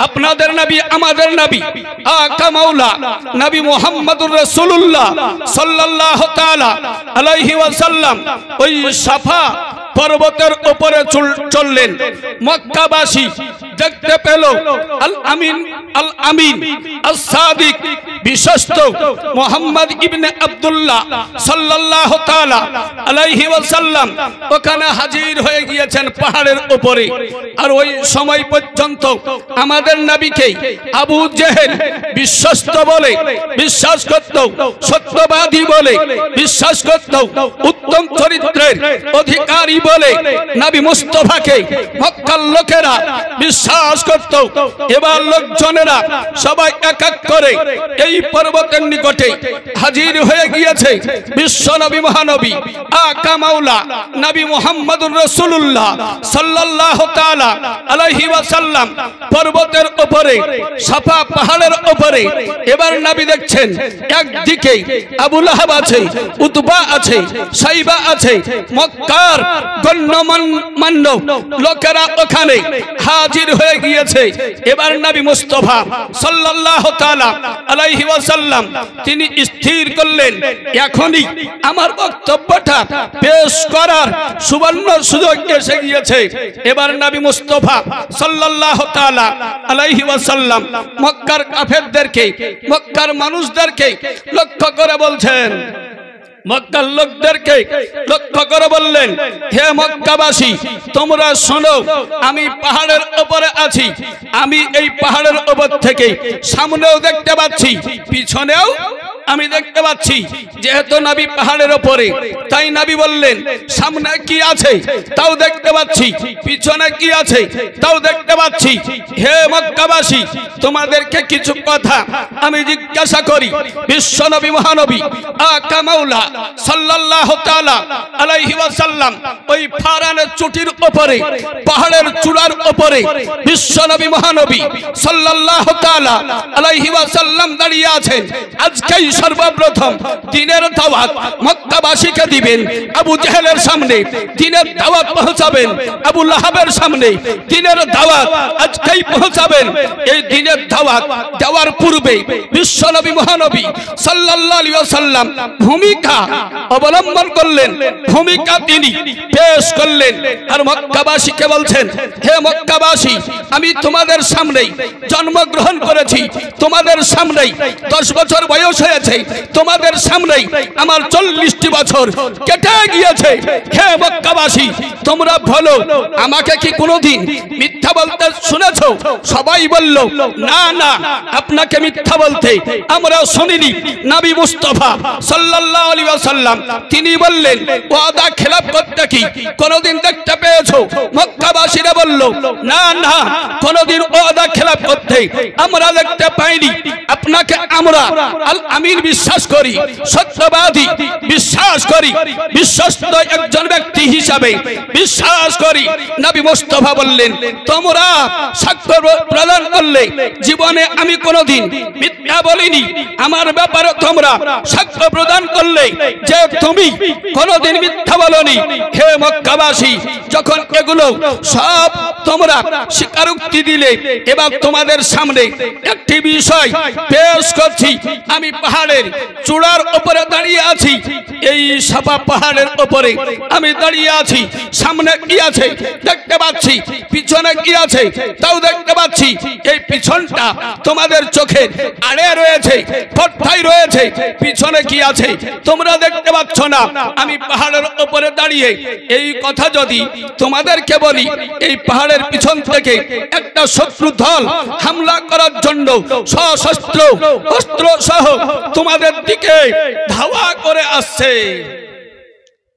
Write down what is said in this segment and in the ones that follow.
আপনাদের নবী আমাদের নবী আকা মাওলা নবী মুহাম্মদুর রাসূলুল্লাহ সাল্লাল্লাহু তাআলা আলাইহি ওয়াসাল্লাম ওই সাফা পর্বতের উপরে চললেন। মক্কাবাসী দেখতে পেল আল আমিন আস-সাদিক বিশ্বস্ত মুহাম্মদ ইবনে আব্দুল্লাহ সাল্লাল্লাহু তাআলা আলাইহি ওয়াসাল্লাম ওখানে হাজির হয়ে গিয়েছেন পাহাড়ের উপরে। আর ওই সময় পর্যন্ত আমাদের নবীকে আবু জেহেল বিশ্বস্ত বলে বিশ্বাস করত, সত্যবাদী বলে বিশ্বাস করত, উত্তম চরিত্রের অধিকারী বলে নবী মুস্তাফাকে মক্কার লোকেরা বিশ্বাস করত। এবার লোকজনেরা সবাই এক এক করে এই পর্বতের নিকটে হাজির হয়ে গিয়েছে। বিশ্ব নবী মহানবী আকা মাওলা নবী মুহাম্মদুর রাসূলুল্লাহ সাল্লাল্লাহু তাআলা আলাইহি ওয়াসাল্লাম পর্বতের উপরে সাফা পাহাড়ের উপরে। এবার নবী দেখছেন একদিকে আবু লাহাব আছে, উতবা আছে, সাইবা আছে, মক্কার গণ্যমান্য লোকেরা ওখানে হাজির হয়ে গিয়েছে। এবার নবী মুস্তাফা সাল্লাল্লাহু তাআলা আলাইহি ওয়াসাল্লাম তিনি স্থির করলেন এখনই আমার বক্তব্যটা পেশ করার সুবর্ণ সুযোগ এসে গিয়েছে। এবার নবী মুস্তাফা সাল্লাল্লাহু তাআলা আলাইহি ওয়াসাল্লাম মক্কার কাফেরদেরকে, মক্কার মানুষদেরকে লক্ষ্য করে বলছেন, মক্কার লোকদেরকে লক্ষ্য করে বললেন, হে মক্কাবাসী তোমরা শোনো, আমি পাহাড়ের উপরে আছি। আমি এই পাহাড়ের উপর থেকে সামনেও দেখতে পাচ্ছি, পিছনেও আমি দেখতে পাচ্ছি। যেহেতু নবী পাহাড়ের উপরে, তাই নবী বললেন সামনে কি আছে তাও দেখতে পাচ্ছি, পিছনে কি আছে তাও দেখতে পাচ্ছি। হে মক্কাবাসী তোমাদেরকে কিছু কথা আমি জিজ্ঞাসা করি। বিশ্ব নবী মহানবী আকা মাওলা সাল্লাল্লাহু তাআলা আলাইহি ওয়াসাল্লাম ওই ফারানের চুটির উপরে, পাহাড়ের চূড়ার উপরে বিশ্ব নবী মহানবী সাল্লাল্লাহু তাআলা আলাইহি ওয়াসাল্লাম দাঁড়িয়ে আছেন। আজকেই সর্বপ্রথম দ্বীনের দাওয়াত মক্কাবাসীকে দিবেন। আবু জেহেলের সামনে দ্বীনের দাওয়াত পৌঁছাবেন, আবু লাহাবের সামনে দ্বীনের দাওয়াত আজকেই পৌঁছাবেন। এই দ্বীনের দাওয়াত দেওয়ার পূর্বে বিশ্ব নবী মহানবী সাল্লাল্লাহু আলাইহি ওয়াসাল্লাম ভূমিকা অবলম্বন করলেন, ভূমিকা তিনি পেশ করলেন। আর মক্কাবাসীকে বলছেন, হে মক্কাবাসী আমি তোমাদের সামনেই জন্মগ্রহণ করেছি, তোমাদের সামনেই 10 বছর বয়স হয়েছে, তোমাদের সামনেই আমার 40টি বছর কেটে গিয়েছে। হে মক্কাবাসী তোমরা বলো আমাকে কি কোনোদিন মিথ্যা বলতে শুনেছো? সবাই বলল না না, আপনাকে মিথ্যা বলতে আমরা শুনিনি। নবী মুস্তাফা সাল্লাল্লাহু আলাইহি ওয়াসাল্লাম তিনি বললেন ওয়াদা খেলাফ করতে কি কোনোদিন দেখতে পেয়েছো? মক্কাবাসীরা বলল না না, কোনোদিন ওয়াদা খেলাফ করতে আমরা দেখতে পাইনি। আপনাকে আমরা আল আমিন বিশ্বাস করি, সত্যবাদী বিশ্বাস করি, বিশ্বস্ত একজন ব্যক্তি হিসাবে বিশ্বাস করি। নবী মুস্তাফা বললেন তোমরা সাক্ষ্য প্রদান করলে জীবনে আমি কোনোদিন মিথ্যা বলিনি, আমার ব্যাপারে তোমরা সাক্ষ্য প্রদান করলে যে তুমি কোনোদিন মিথ্যা বলনি। হে মক্কাবাসী যখন এগুলো সব তোমরা স্বীকারোক্তি দিলে, এবার তোমাদের সামনে একটি বিষয় পেশ করছি। আমি পাহাড়ের চূড়ার উপরে দাঁড়িয়ে আছি, এই সাফা পাহাড়ের উপরে আমি দাঁড়িয়ে আছি। সামনে কি আছে দেখতে পাচ্ছি, পিছনে কি আছে তাও দেখতে পাচ্ছি। এই পিছনটা তোমাদের চোখের আড়ে রয়েছে, পর্দায় রয়েছে, পিছনে কি আছে তোমরা দেখতে পাচ্ছ না। আমি পাহাড়ের উপরে দাঁড়িয়ে এই কথা যদি তোমাদেরকে বলি, এই পাহাড়ের পিছন থেকে একটা শত্রু দল হামলা করার জন্য সশস্ত্র অস্ত্র সহ তোমাদের দিকে ধাওয়া করে আসছে।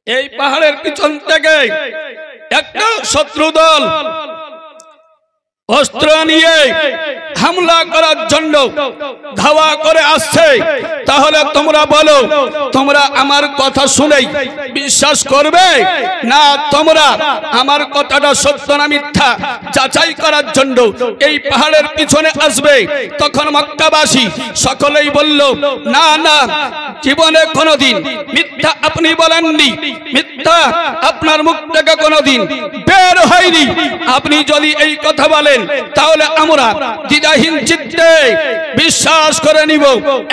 এই পাহাড়ের পিছন থেকে একটা শত্রু দল অস্ত্র নিয়ে হামলা করার জন্য ধাওয়া করে আসছে, তাহলে তোমরা বলো, তোমরা আমার কথা শুনেই বিশ্বাস করবে, না তোমরা আমার কথাটা সত্য না মিথ্যা যাচাই করার জন্য এই পাহাড়ের পিছনে আসবে? তখন মক্কাবাসী সকলেই বলল, না না, জীবনে কোনোদিন মিথ্যা আপনি বলেননি, মিথ্যা আপনার মুখ থেকে কোনোদিন বের হয়নি। আপনি যদি এই কথা বলেন তাহলে আমরা দ্বিধাহীন চিত্তে বিশ্বাস করে নিব।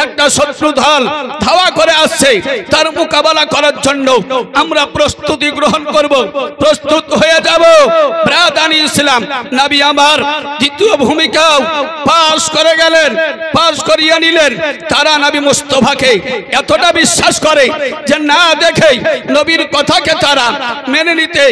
একটা শত্রু দল ধাওয়া করে আসছে, তার মোকাবেলা করার জন্য আমরা প্রস্তুতি গ্রহণ করব, প্রস্তুত হয়ে যাব। ব্রাদানি ইসলাম নবী আমার দ্বিতীয় ভূমিকাও পাশ করে গেলেন, পাশ করিয়ে নিলেন। তারা নবী মুস্তাফাকে এতটা বিশ্বাস করে যে না দেখে নবীর কথাকে তারা মেনে নিতে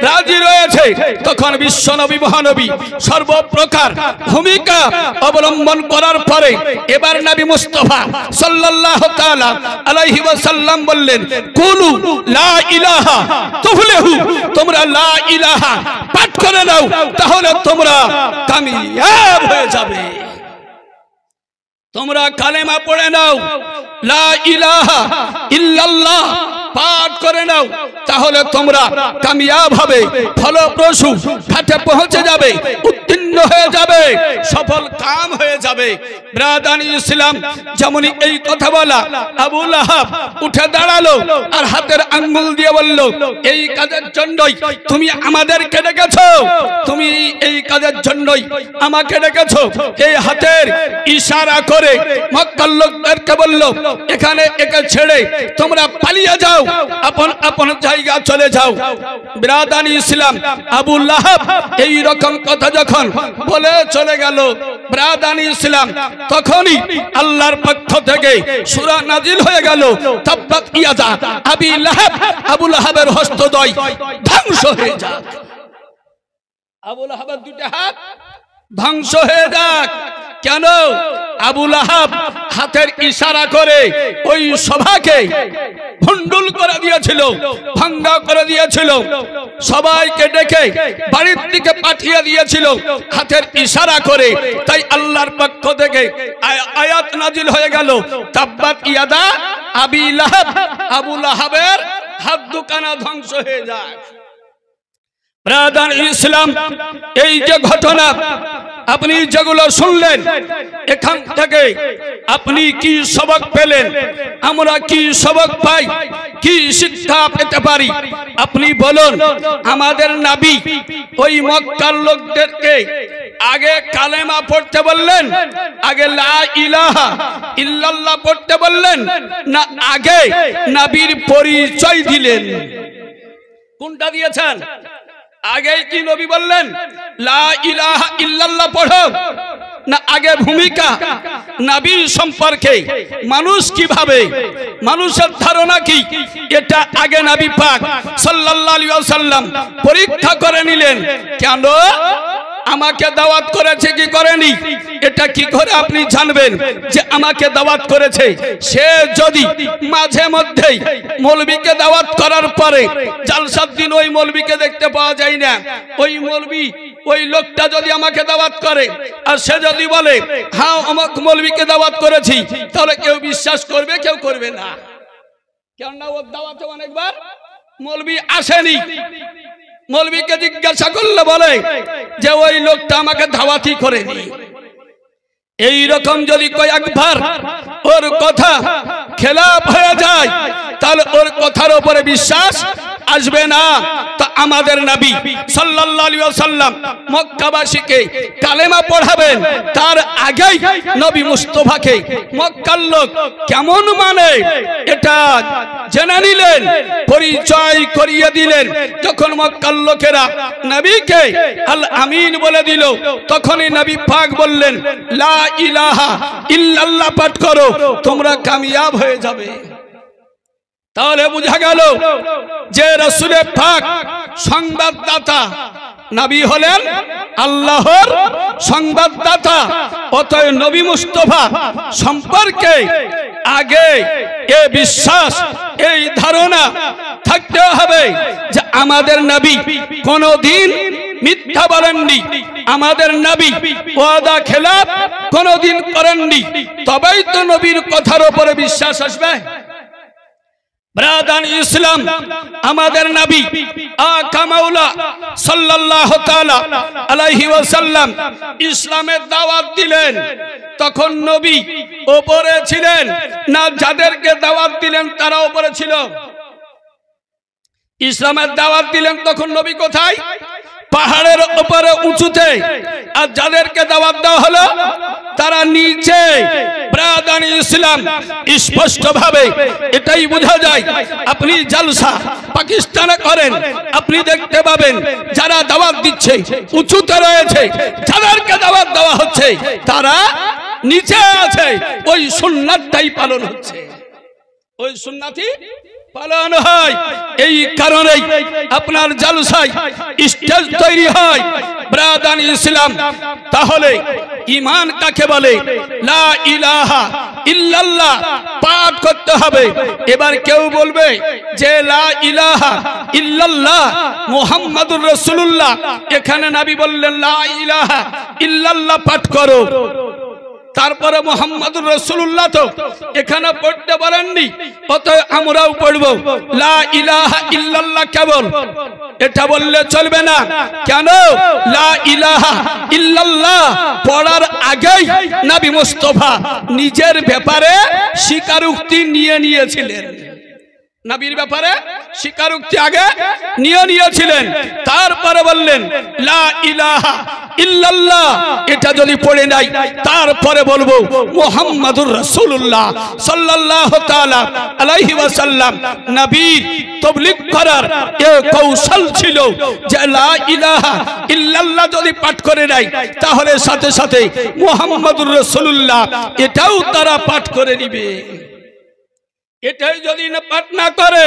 রাজি রয়েছে। তখন বিশ্ব নবী মহানবী সর্বপ্রকার ভূমিকা অবলম্বন করার পরে এবার নবী মুস্তাফা সাল্লাল্লাহু তাআলা আলাইহি ওয়াসাল্লাম বললেন, কুলু লা ইলাহা তুফলিহু, তোমরা লা ইলাহা পাঠ করে নাও, তাহলে তোমরা কামিয়াব হয়ে যাবে। তোমরা কালেমা পড়ে নাও, লা ইলাহা ইল্লাল্লাহ পাঠ করে নাও, তাহলে তোমরা কামিয়াব হবে, ফলপ্রসূ ঘাটে পৌঁছে যাবে, উত্তীর্ণ হয়ে যাবে, সফল কাম হয়ে যাবে। ব্রাদানি ইসলাম যেমন এই কথা বলা, আবু লাহাব উঠে দাঁড়ালো আর হাতের আঙ্গুল দিয়ে বলল, এই কাজের জন্যই তুমি আমাদেরকে ডেকেছো, তুমি এই কাজের জন্যই আমাকে ডেকেছো। এই হাতের ইশারা করে মক্কার লোকদেরকে বলল, এখানে একে ছেড়ে তোমরা পালিয়ে যাও, আপন আপন জায়গা চলে যাও। ব্রাদানি ইসলাম আবু লাহাব এই রকম কথা যখন বলে চলে গেল, ব্রাদানি ইসলাম তখনই আল্লাহর পক্ষ থেকে সূরা নাজিল হয়ে গেল, তাব্বাত ইয়াদা আবি লাহাব, আবু লাহাবের হস্তদ্বয় ধ্বংস হয়ে যাক। আবু লাহাবের দুটো হাত ধ্বংস হয়ে যাক। কেন? আবু লাহাব হাতের ইশারা করে ওই সভাকে ভণ্ডুল করে দিয়েছিল, ভাঙ্গা করে দিয়েছিল, সবাইকে ডেকে বাড়ির দিকে পাঠিয়ে দিয়েছিল হাতের ইশারা করে। তাই আল্লাহর পক্ষ থেকে আয়াত নাজিল হয়ে গেল, তাব্বাত ইয়াদা আবি লাহাব, আবু লাহাবের হাত দুখানা ধ্বংস হয়ে যায়। ব্রাদার ইসলাম, এই যে ঘটনা আপনি যেগুলো শুনলেন, এখান থেকে আপনি কি সবক পেলেন? আমরা কি সবক পাই, কি শিক্ষা পেতে পারি? আপনি বলুন। আমাদের নবী ওই মক্কার লোকদেরকে আগে কালেমা পড়তে বললেন, আগে লা ইলাহা ইল্লাল্লাহ পড়তে বললেন, না আগে নবীর পরিচয় দিলেন? কোনটা দিয়েছেন? আগে কি নবী বললেন লা ইলাহা ইল্লাল্লাহ পড়ো, না আগে ভূমিকা নবী সম্পর্কে মানুষ কিভাবে, মানুষের ধারণা কি, এটা আগে নবী পাক সাল্লাল্লাহু আলাইহি ওয়াসাল্লাম পরীক্ষা করে নিলেন? কেন? আমাকে দাওয়াত করেছে কি করেনি, এটা কি করে আপনি জানবেন যে আমাকে দাওয়াত করেছে? সে যদি মাঝে মধ্যেই মৌলবীকে দাওয়াত করার পরে জালসার দিন ওই মৌলবীকে দেখতে পাওয়া যায় না, ওই মৌলবী ওই লোকটা যদি আমাকে দাওয়াত করে আর সে যদি বলে হ্যাঁ আমাকে মৌলবীকে দাওয়াত করেছি, তাহলে কেউ বিশ্বাস করবে, কেউ করবে না। কেননা ওর দাওয়াতে অনেকবার মৌলবী আসেনি। মৌলবীকে জিজ্ঞাসা করলে বলে যে ওই লোকটা আমাকে দাওয়াতই করেনি। এই রকম যদি কয়েকবার ওর কথা খেলাফ হয়ে যায়, তাহলে ওর কথার উপরে বিশ্বাস আসবে না। তা আমাদের নবী সাল্লাল্লাহু আলাইহি ওয়াসাল্লাম মক্কাবাসীকে কালেমা পড়াবেন, তার আগেই নবী মুস্তাফাকে মক্কার লোক কেমন মানে এটা জেনে নিলেন, পরিচয় করিয়ে দিলেন। যখন মক্কার লোকেরা নবীকে আল আমিন বলে দিল, তখনই নবী পাক বললেন লা ইলাহা ইল্লাল্লাহ পাঠ করো, তোমরা কামিয়াব হয়ে যাবে। তাহলে বোঝা গেল যে রাসূলে পাক সংবাদদাতা, নবী হলেন আল্লাহর সংবাদদাতা। অতএব নবী মুস্তাফা সম্পর্কে আগে এ বিশ্বাস, এই ধারণা থাকতে হবে যে আমাদের নবী কোনদিন মিথ্যা বলেননি, আমাদের নবী ওয়াদা খেলাফ কোনোদিন করেননি, তবেই তো নবীর কথার উপরে বিশ্বাস আসবে। ব্রাদান ইসলাম, আমাদের নবী আকা মাওলা সাল্লাল্লাহু তাআলা আলাইহি ওয়াসাল্লাম ইসলামের দাওয়াত দিলেন, তখন নবী উপরে ছিলেন না যাদেরকে দাওয়াত দিলেন তারা উপরে ছিল? ইসলামের দাওয়াত দিলেন তখন নবী কোথায়? পাহাড়ের উপরে উঁচুতে। আর যাদেরকে দাওয়াত দেওয়া হলো তারা নিচে। ব্রাদান ইসলাম, স্পষ্ট ভাবে এটাই বোঝা যায়। আপনি জলসা পাকিস্তানে করেন, আপনি দেখতে পাবেন যারা দাওয়াত দিচ্ছে উঁচুতে রয়েছে, যাদেরকে দাওয়াত দেওয়া হচ্ছে তারা নিচে আছে। ওই সুন্নাতটাই পালন হচ্ছে, ওই সুন্নাতই পালন হয়। এই কারণেই আপনার জলসায় স্টেজ তৈরি হয়। ব্রাদান ইসলাম, তাহলে ঈমান কাকে বলে? লা ইলাহা ইল্লাল্লাহ পাঠ করতে হবে। এবার কেউ বলবে যে লা ইলাহা ইল্লাল্লাহ মুহাম্মাদুর রাসূলুল্লাহ, এখানে নবী বললেন লা ইলাহা ইল্লাল্লাহ পাঠ করো, তারপরে মুহাম্মাদুর রাসূলুল্লাহ তো এখানে পড়তে বলেননি, অতএব আমরাও পড়ব লা ইলাহা ইল্লাল্লাহ কেবল। এটা বললে চলবে না। কেন? লা ইলাহা ইল্লাল্লাহ পড়ার আগেই নবী মুস্তাফা নিজের ব্যাপারে স্বীকারোক্তি নিয়েছিলেন। নবীর ব্যাপারে স্বীকারোক্তি আগে নিয়েছিলেন, তারপরে বললেন লা ইলাহা ইল্লাল্লাহ। এটা যদি পড়ে নাই তারপরে বলবো মুহাম্মাদুর রাসূলুল্লাহ সাল্লাল্লাহু তাআলা আলাইহি ওয়াসাল্লাম। নবীর তাবলীগ করার এ কৌশল ছিল যে লা ইলাহা ইল্লাল্লাহ যদি পাঠ করে নাই তাহলে সাথে সাথে মুহাম্মাদুর রাসূলুল্লাহ এটাও তারা পাঠ করে নিবে। এটাই যদি না পাঠ না করে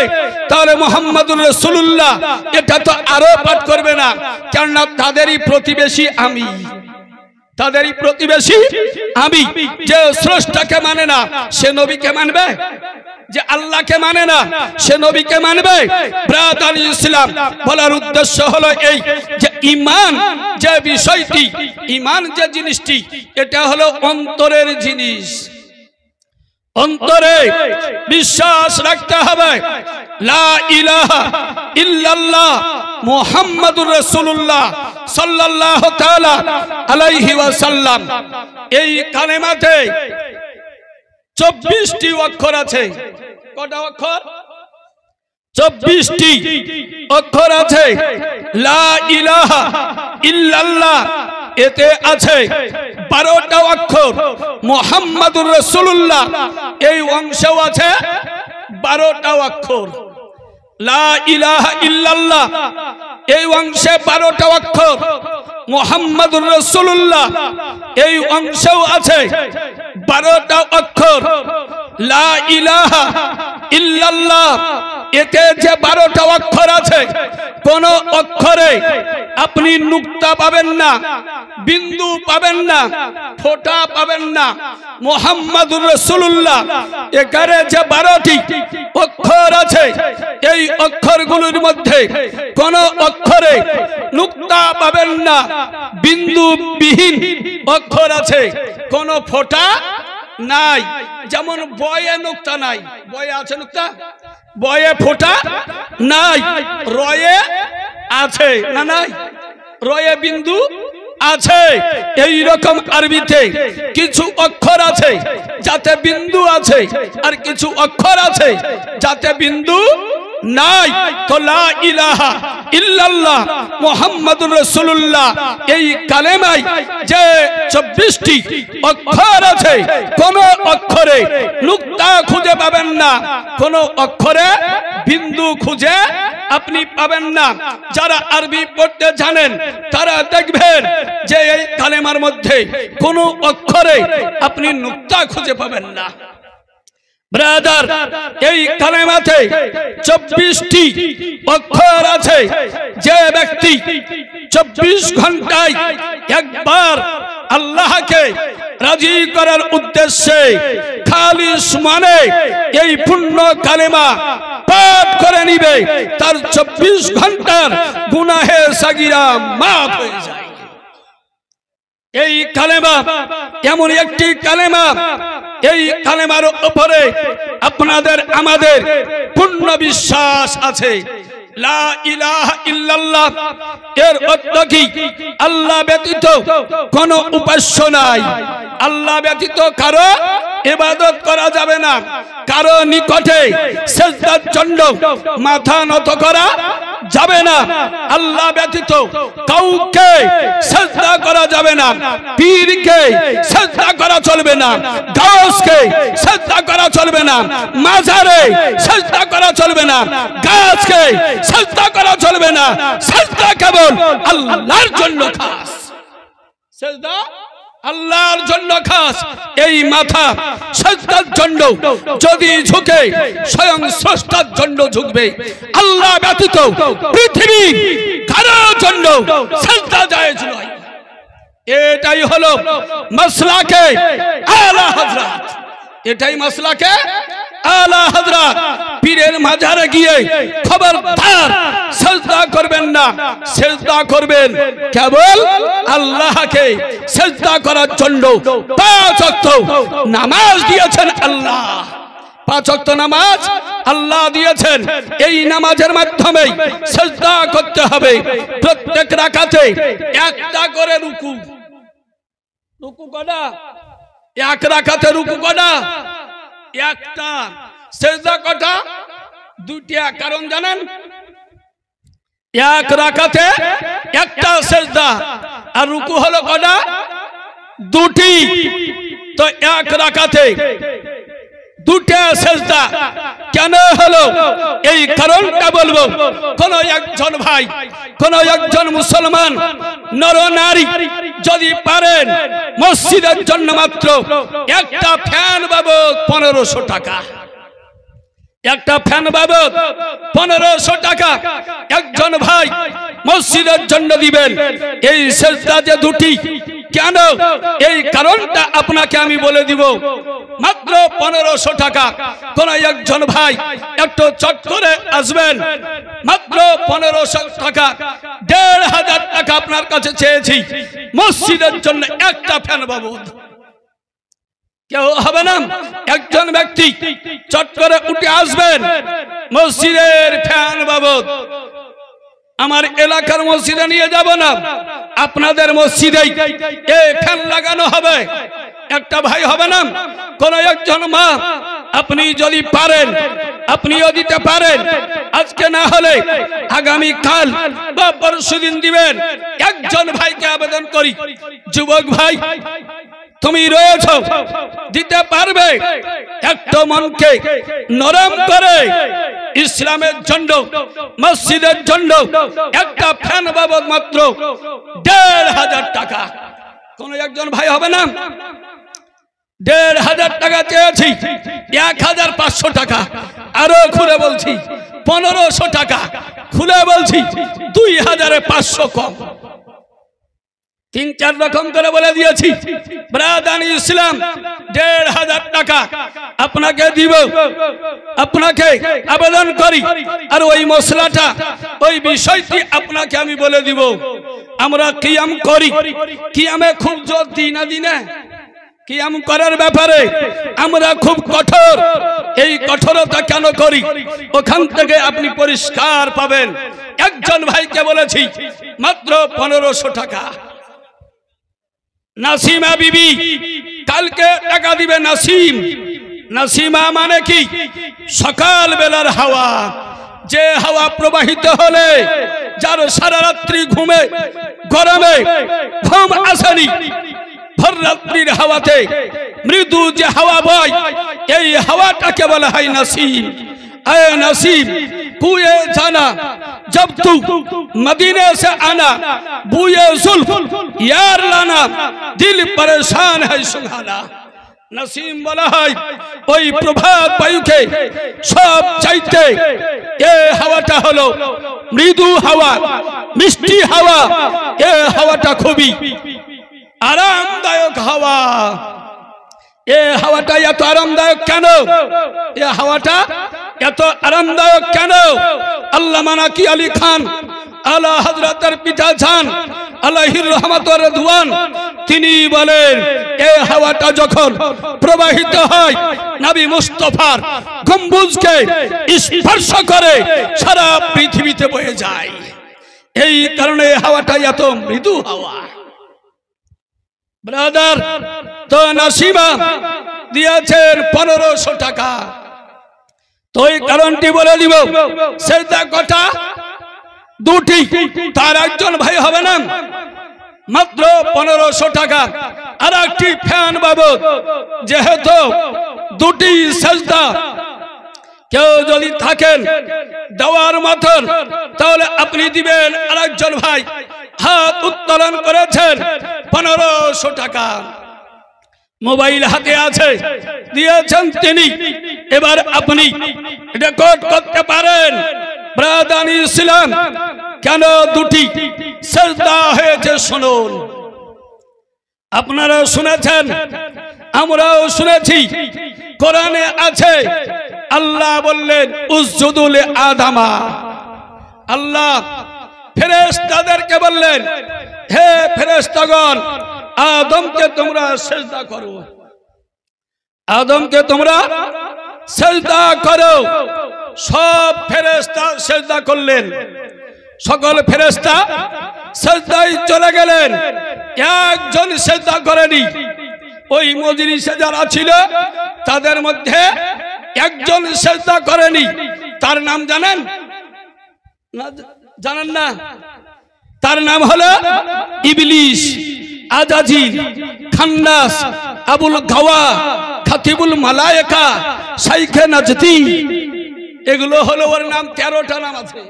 তাহলে মুহাম্মাদুর রাসূলুল্লাহ এটা তো আরো পাঠ করবে না, কারণ তাদেরই প্রতিবেশী আমি, তাদেরই প্রতিবেশী আমি। যে স্রষ্টাকে মানে না সে নবীকে মানবে, যে আল্লাহকে মানে না সে নবীকে মানবে। ব্রাদার ইসলাম বলার উদ্দেশ্য হলো এই যে ঈমান যে বিষয়টি, ঈমান যে জিনিসটি, এটা হলো অন্তরের জিনিস। অন্তরে বিশ্বাস রাখতে হবে লা ইলাহা ইল্লাল্লাহ মুহাম্মাদুর রাসূলুল্লাহ সাল্লাল্লাহু তাআলা আলাইহি ওয়াসাল্লাম। এই কালেমাতে 24টি অক্ষর আছে। কটা অক্ষর? 24টি অক্ষর আছে। লা ইলাহা ইল্লাল্লাহ এতে আছে 12টা অক্ষর। মুহাম্মাদুর রাসূলুল্লাহ এই অংশেও আছে 12টা অক্ষর। লা ইলাহা ইল্লাল্লাহ এই অংশে 12টা অক্ষর। মুহাম্মাদুর রাসূলুল্লাহ এই অংশেও আছে 12টা অক্ষর। লা ইলাহা ইল্লাল্লাহ এতে যে 12টা অক্ষর আছে, কোন অক্ষরে আপনি নুক্তা পাবেন না, বিন্দু পাবেন না, ফোঁটা পাবেন না। মুহাম্মাদুর রাসূলুল্লাহ এখানে যে 12টি অক্ষর আছে, এই অক্ষরগুলোর মধ্যে কোন অক্ষরে নুক্তা পাবেন না, বিন্দু বিহীন অক্ষর আছে, কোন ফোঁটা নাই। যেমন বয়ে নুক্তা নাই, বয়ে আছে নুক্তা, বয়ে ফোঁটা নাই, রয়ে আছে না নাই, রয়ে বিন্দু আছে। এই রকম আরবিতে কিছু অক্ষর আছে যাতে বিন্দু আছে, আর কিছু অক্ষর আছে যাতে বিন্দু নাই। তো লা ইলাহা ইল্লাল্লাহ মুহাম্মাদুর রাসূলুল্লাহ এই কালেমায় যে 24টি অক্ষর আছে, কোন অক্ষরে নুক্তা খুঁজে পাবেন না, কোন অক্ষরে বিন্দু খুঁজে আপনি পাবেন না। যারা আরবি পড়তে জানেন তারা দেখবেন যে এই কালেমার মধ্যে কোন অক্ষরে আপনি নুক্তা খুঁজে পাবেন না। ব্রাদার, এই কালেমাতে 24টি অক্ষর আছে। যে ব্যক্তি 24 ঘন্টায় একবার আল্লাহকে রাজি করার উদ্দেশ্যে খালিস মানে এই পূর্ণ কালেমা পাঠ করে নিবে তার 24 ঘন্টার গুনাহে সাগীরা মাফ হয়ে যায়। এই কালেমা এমন একটি কালেমা, এই কালেমার উপরে আপনাদের আমাদের পূর্ণ বিশ্বাস আছে। লা ইলাহা ইল্লাল্লাহ এর অর্থ কি? আল্লাহ ব্যতীত কোনো উপাস্য নাই, আল্লাহ ব্যতীত কারো ইবাদত করা যাবে না, কারো নিকটে সিজদার জন্য মাথা নত করা যাবে না, আল্লাহ ব্যতীত কাউকে সিজদা করা যাবে না, পীরকে সিজদা করা চলবে না, গাছকে সিজদা করা চলবে না, মাজারে সিজদা করা চলবে না, গাছকে সিজদা করা চলবে না। সিজদা কেবল আল্লাহর জন্য খাস, সিজদা আল্লাহর জন্য খাস। এই মাথা সিজদার জন্য যদি ঝুঁকে স্বয়ং স্রষ্টার জন্য ঝুঁকবে, আল্লাহ ব্যতীত পৃথিবী কারোর জন্য সিজদা জায়েজ নয়। এটাই হলো মাসলাকে আলা হযরত, এটাই মাসলাকে আলা হযরত। পীরের মাজারে গিয়ে খবরদার সিজদা করবেন না, সিজদা করবেন কেবল আল্লাহকে। সিজদা করার জন্য 5 ওয়াক্ত নামাজ দিয়েছেন আল্লাহ, 5 ওয়াক্ত নামাজ আল্লাহ দিয়েছেন। এই নামাজের মাধ্যমে সিজদা করতে হবে। প্রত্যেক রাকাতে একটা করে রুকু, রুকু কটা? এক রাকাতে রুকু কটা? একটা। সিজদা কটা? দুইটা। কারণ জানেন, এক রাকাতে একটা সিজদা, আর রুকু হলো কটা? দুটি। তো এক রাকাতে দুটা সিজদা কেন হলো? এই কারণটা বলবো। কোন একজন ভাই, কোন একজন মুসলমান নর নারী যদি পারেন মসজিদের জন্য মাত্র একটা ফ্যান বাবদ 1500 টাকা, একটা ফ্যান বাবদ 1500 টাকা একজন ভাই মসজিদের জন্য দিবেন। এই সিজদা যে দুটি, কেন? এই কারণটা আপনাকে আমি বলে দিব। মাত্র 1500 টাকা। কোন একজন ভাই একটু চট করে আসবেন, মাত্র 1500 টাকা, 1500 টাকা আপনার কাছে চেয়েছি মসজিদের জন্য একটা ফ্যান বাবদ। কেউ হবে না? একজন ব্যক্তি চট করে উঠে আসবেন মসজিদের ফ্যান বাবদ। আমার এলাকার মসজিদে নিয়ে যাব না, আপনাদের মসজিদেই এই ফ্যান লাগানো হবে। একটা ভাই হবে না, কোন একজন মা, আপনি যদি পারেন আপনিও দিতে পারেন, আজকে না হলে আগামী কাল বা পরশুদিন দিবেন। একজন ভাইকে আবেদন করি, যুবক ভাই তুমি রয়েছ, দিতে পারবে? একটা মনকে নরম করে ইসলামের জন্য, মসজিদের জন্য একটা ফ্যান বাবদ মাত্র 1500 টাকা। কোন একজন ভাই হবে না? 1500 টাকা চেয়েছি, 1500 টাকা। আরো খুলে বলছি 1500 টাকা, খুলে বলছি 2500 কম। 3-4 রকম করে বলে দিয়েছি। ব্রাদানি ইসলাম 1500 টাকা আপনাকে দিব, আপনাকে আবেদন করি। আর ওই মশলাটা, ওই বিষয়টি আপনাকে আমি বলে দিব। আমরা কিয়াম করি, কিয়ামে খুব জোর দিই না দিনে, কিয়াম করার ব্যাপারে আমরা খুব কঠোর। এই কঠোরতা কেন করি? ওখান থেকে আপনি পরিষ্কার পাবেন। একজন ভাইকে বলেছি মাত্র 1500 টাকা। নাসিমা বিবি কালকে টাকা দিবে। নাসিম, নাসিমা মানে কি? সকাল বেলার হাওয়া, যে হাওয়া প্রবাহিত হলে যার সারা রাত্রি ঘুমে গরমে ঘুম আসেনি, ভর রাত্রির হাওয়াতে মৃদু যে হাওয়া বয়, এই হাওয়াটাকে বলা হয় নাসিম। আয়ে নাসিম কুয়ে জানা जब तू मदीने से आना, बुए जुल्फ यार लाना, दिल परेशान है सुहाना। नसीम বলা হয় ওই প্রভাত বায়ুকে সব চাইতে এই হাওয়াটা হলো মৃদু হাওয়া, মিষ্টি হাওয়া। এই হাওয়াটা খুবই আরামদায়ক হাওয়া। এই হাওয়াটা এত আরামদায়ক কেন? এই হাওয়াটা এত আরামদায়ক কেন? আল্লামা নাকি আলী খান আলা হযরতের পিতা যান আলাইহির রহমত ওয়া রিদওয়ান তিনি বলেন এই হাওয়াটা যখন প্রবাহিত হয় নবী মুস্তাফার গম্বুজকে স্পর্শ করে সারা পৃথিবীতে বয়ে যায়। এই কারণে হাওয়াটা এত মৃদু হাওয়া। ব্রাদার, তো নাসিমা দিয়েছেন 1500 টাকা। তো এই কারণটি বলে দিব, সেজদা কটা? দুটি। তার একজন ভাই হবে না, মাত্র 1500 টাকা। আর একটি ফ্যান বাবদ, যেহেতু দুটি সেজদা কেউ যদি থাকেন দেওয়ার মতন, তাহলে আপনি দিবেন। আর একজন ভাই হাত উত্তোলন করেছেন 1500 টাকা। মোবাইল হাতে আছে, দিয়েছেন তিনি। এবার আপনি রেকর্ড করতে পারেন। ব্রাদার ইসলাম, কেন দুটি সেজদা হয়েছে শুনুন। আপনারা শুনেছেন, আমরাও শুনেছি, কোরআনে আছে আল্লাহ বললেন উসজুদু লি আদমা। আল্লাহ ফেরেশতাদেরকে বললেন, হে ফেরেশতাগণ, আদমকে তোমরা সেজদা করো, আদমকে তোমরা সেজদা করো। সব ফেরেশতা সেজদা করলেন, সকল ফেরেশতা সেজদায় চলে গেলেন। একজন সেজদা করেনি। ওই মজলিসে যারা ছিল তাদের মধ্যে একজন সেজদা করেনি। তার নাম জানেন না? জানেন না? তার নাম হলো ইবলিস, আজাজিল, খান্নাস, আবুল গাওয়া, খাতিবুল মালায়েকা, শাইখে নাজদি। এগুলো হলো ওর নাম। 13টা নাম আছে।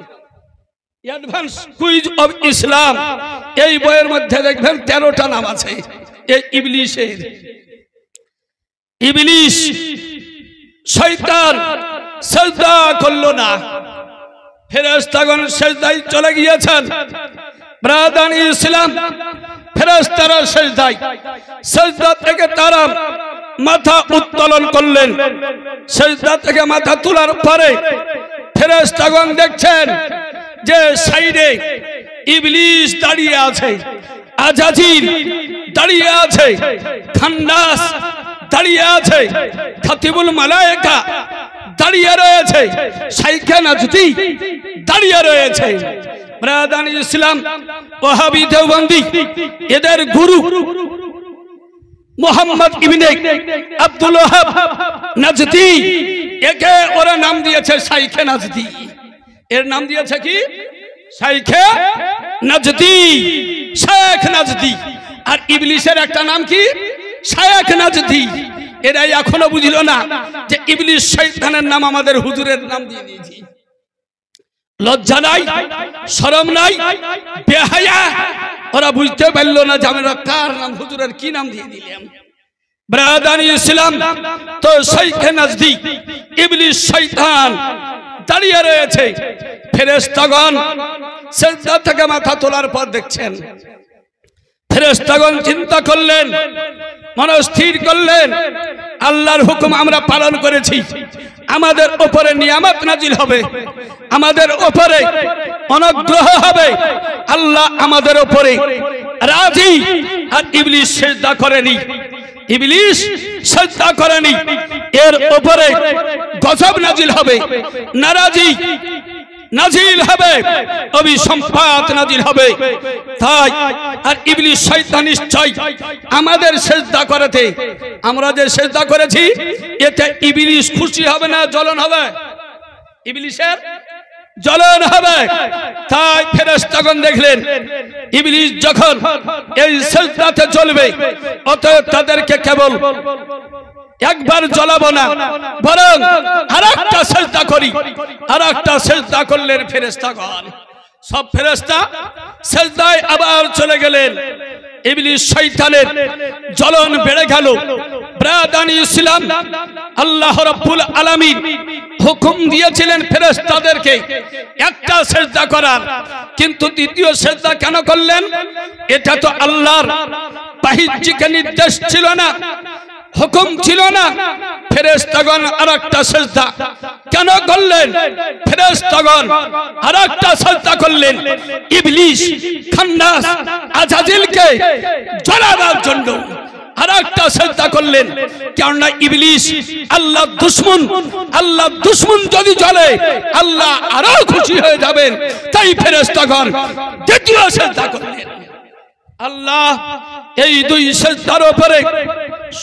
অ্যাডভান্স কুইজ অফ ইসলাম এই বইয়ের মধ্যে দেখবেন 13টা নাম আছে এই ইবলিসের। ইবলিস শয়তান সেজদা করলো না। ফেরেশতাগণ সেজদায় চলে গিয়েছেন। ব্রাদার ইসলাম, ফেরেশতারা সেজদায়, সেজদা থেকে তারা মাথা উত্তোলন করলেন। সেজদা থেকে মাথা তোলার পরে ফেরেশতাগণ দেখছেন যে সাইডে ইবলিস দাঁড়িয়ে আছে, আজাজিল দাঁড়িয়ে আছে, খান্নাস দাঁড়িয়ে আছে, খাতিবুল মালায়েকা দাঁড়িয়ে রয়েছে, শাইখে নাজদি দাঁড়িয়ে রয়েছে। ব্রাদার ইসলাম, ওয়াহাবি দেওবন্দি এদের গুরু মুহাম্মদ ইবনে আব্দুল ওয়াহাব নাজদি, একে ওরা নাম দিয়েছে শাইখে নাজদি। এর নাম দিয়েছে কি? শাইখে নাজদি, শেখ নাজদি। আর ইবলিসের একটা নাম কি? শেখ নাজদি। এরাই এখনো বুঝলো না যে ইবলিস শয়তানের নাম আমাদের হুজুরের নাম দিয়ে দিয়েছি। লজ্জা নাই, শরম নাই, বেহায়া। ওরা বুঝতে পারলো না যে আমরা কার নাম, হুজুরের কি নাম দিয়ে দিলাম। ব্রাদার ইসলাম, তো শাইখে নাজদি ইবলিস শয়তান দাঁড়িয়ে রয়েছে। ফেরেশতাগণ সেজদা থেকে মাথা তোলার পর দেখছেন। ফেরেশতাগণ চিন্তা করলেন, মনস্থির করলেন, আল্লাহর হুকুম আমরা পালন করেছি, আমাদের উপরে নিয়ামত নাজিল হবে, আমাদের উপরে অনুগ্রহ হবে, আল্লাহ আমাদের উপরে রাজি। আর ইবলিস সেজদা করেনি, ইবলিস সেজদা করেনি। এর উপরে গজব নাজিল হবে, নারাজি নাজিল হবে, অভিসম্পাত নাজিল হবে। তাই আর ইবলিস শয়তান নিশ্চয় আমাদের সেজদা করেতে, আমরা যে সেজদা করেছি এতে ইবলিস খুশি হবে না জ্বলন হবে? ইবলিসের জ্বলন হবে। তাই ফেরেশতাগণ দেখলেন ইবলিস যখন এই সেজদাতে জ্বলবে, অতএব তাদেরকে কেবল একবার জ্বলাবো না, বরং আরেকটা সেজদা করি। আরেকটা সেজদা করলেন ফেরেশতাগণ। সব ফেরেশতা সেজদায় আবার চলে গেলেন। ইবলিস শয়তানের জ্বলন বেড়ে গেল। ব্রাদার ইসলাম, আল্লাহ রাব্বুল আলামিন হুকুম দিয়েছিলেন ফেরেশতাদেরকে একটা সেজদা করার, কিন্তু দ্বিতীয় সেজদা কেন করলেন? এটা তো আল্লাহর বাহ্যিক নির্দেশ ছিল না, হুকুম ছিল না ফেরেশতাগণ আরেকটা সিজদা কেন করলেন? ফেরেশতাগণ আরেকটা সিজদা করলেন ইবলিস খান্নাস আজাজিলকে জ্বালাবার জন্য আরেকটা সিজদা করলেন। কেননা ইবলিস আল্লাহর দুশমন, আল্লাহর দুশমন যদি জ্বলে আল্লাহ আরো খুশি হয়ে যাবেন, তাই ফেরেশতাগণ দ্বিতীয় সিজদা করলেন। আল্লাহ এই দুই সিজদার উপরে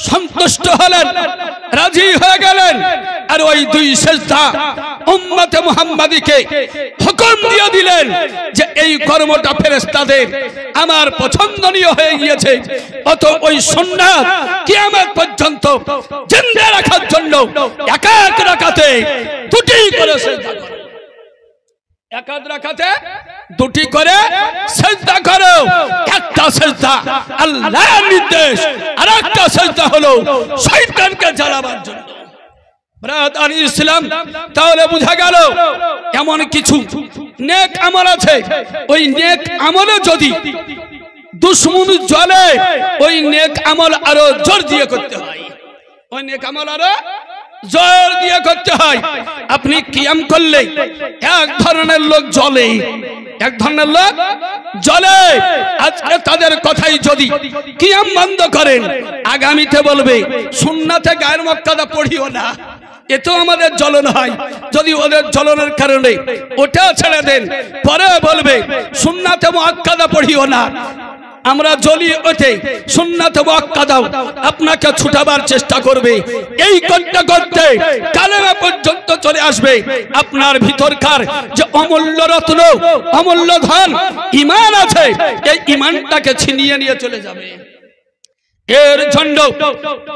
সন্তুষ্ট হলেন, রাজি হয়ে গেলেন, আর ওই দুই সিজদা উম্মতে মুহাম্মাদীকে হুকুম দিয়ে দিলেন যে এই কর্মটা ফেরেশতাদের আমার পছন্দনীয় হয়ে গিয়েছে, অত ওই সুন্নাত কিয়ামত পর্যন্ত জিন্দা রাখার জন্য এক এক রাকাতে দুটি করে সিজদা করো, এক এক রাকাতে দুটি করে সিজদা করো। একটা সিজদা আল্লাহর নির্দেশ, আর একটা সিজদা হলো শয়তানকে জ্বালাবার জন্য। ব্রাদার ইসলাম, তাহলে বোঝা গেল এমন কিছু নেক আমল আছে, ওই নেক আমলে যদি দুশমন জ্বলে ওই নেক আমল আরো জোর দিয়ে করতে হয়, ওই নেক আমল আরো জোর দিয়ে করতে হয়। আপনি কিয়াম করলে এক ধরনের লোক জ্বলে, এক ধরনের লোক জ্বলে, আজকে তাদের কথাই যদি কিয়াম বন্ধ করেন আগামীতে বলবে সুন্নাতে গায়ের মুক্তাদা পড়িও না, এতেও আমাদের জ্বলন হয়। যদি ওদের জ্বলনের কারণে ওটা ছেড়ে দেন, পরে বলবে সুন্নাতে মুআক্কাদা পড়িও না, আমরা জ্বলি ওঠে সুন্নাতে মুআক্কাদাও আপনাকে ছুটাবার চেষ্টা করবে। এই করতে করতে কালেমা পর্যন্ত চলে আসবে। আপনার ভিতরকার যে অমূল্য রত্ন, অমূল্য ধন ঈমান আছে, এই ঈমানটাকে ছিনিয়ে নিয়ে চলে যাবে। এর জন্য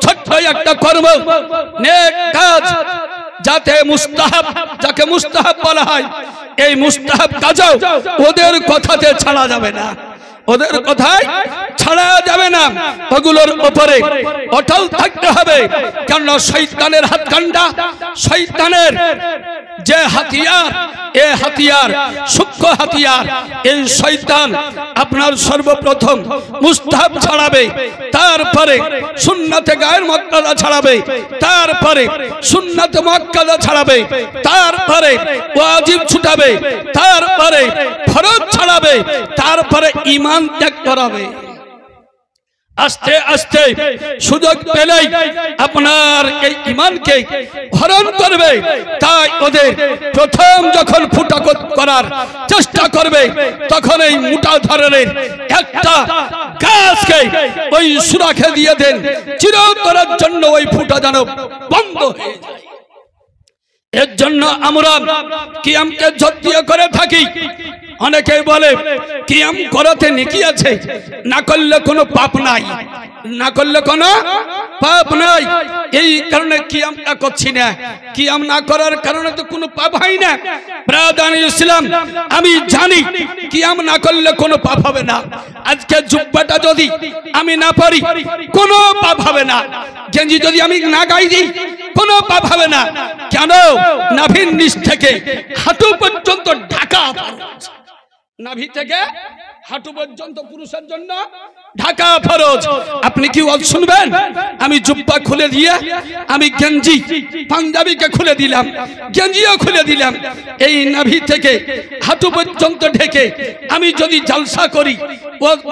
ছোট্ট একটা কর্ম, নেক কাজ, যাতে মুস্তাহাব, যাকে মুস্তাহাব বলা হয়, এই মুস্তাহাব কাজও ওদের কথাতে ছাড়া যাবে না, ওদের কথায় ছাড়া যাবে না, ওগুলোর উপরে অটল থাকতে হবে। কেননা শয়তানের হাতকান্ডা, শয়তানের যে হাতিয়ার, এই হাতিয়ার সূক্ষ্ম হাতিয়ার। এই শয়তান আপনার সর্বপ্রথম মুস্তাহাব ছাড়াবে, তারপরে সুন্নাতে গায়ের মুক্তাদা ছাড়াবে, তারপরে সুন্নাতে মুআক্কাদা ছাড়াবে, তারপরে ওয়াজিব ছুটাবে, তারপরে ফরজ ছাড়াবে, তারপরে ঈমান ত্যাগ করাবে। আস্তে আস্তে সুযোগ পেলেই আপনার এই ঈমানকে হরণ করবে। তাই ওদের প্রথম যখন ফুটা করার চেষ্টা করবে, তখন এই মোটা ধরনের একটা গাছকে ওই সুরাখে দিয়ে দেন, চিরতরের জন্য ওই ফুটা যেন বন্ধ হয়ে যায়। এর জন্য আমরা কিয়ামকে যত্ন করে থাকি। অনেকে বলে কিয়াম করাতে নেকি আছে, না করলে কোনো পাপ নাই, না করলে কোনো পাপ নাই। এই কারণে কিয়ামটা করছি না, কিয়াম না করার কারণে তো কোনো পাপ হয় না। ব্রাদার ইসলাম, আমি জানি কিয়াম না করলে কোনো পাপ হবে না। আজকে জুব্বাটা যদি আমি না পারি কোনো পাপ হবে না, গেঞ্জি যদি আমি না গাই দিই কোনো পাপ হবে না। কেন? নাভির নিচ থেকে হাঁটু পর্যন্ত ঢাকা ফরজ, নাভি থেকে হাঁটু পর্যন্ত পুরুষের জন্য ঢাকা ফরজ। আপনি কি ওয়াজ শুনবেন? আমি জুব্বা খুলে দিয়ে আমি গেঞ্জি পাঞ্জাবিকে খুলে দিলাম, গেঞ্জিও খুলে দিলাম, এই নাভি থেকে হাঁটু পর্যন্ত ঢেকে আমি যদি জালসা করি,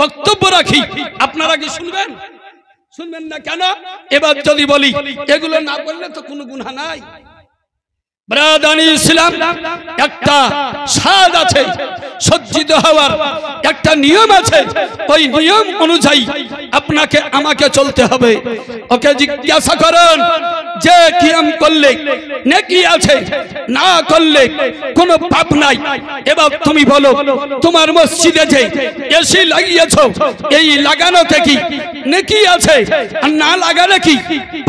বক্তব্য রাখি, আপনারা কি শুনবেন? শুনবেন না কেন? এবার যদি বলি এগুলো না বললে তো কোনো গুনাহ নাই। ব্রাদার ইসলাম, একটা সাদ আছে, সজ্জিত হওয়ার একটা নিয়ম আছে, ওই নিয়ম অনুযায়ী আপনাকে আমাকে চলতে হবে। ওকে জিজ্ঞাসা করেন যে কিয়াম করলে নেকি আছে, না করলে কোনো পাপ নাই। এবার তুমি বলো, তোমার মসজিদে যে এসি লাগিয়েছো, এই লাগানোতে কি নেকি আছে, আর না লাগালে কি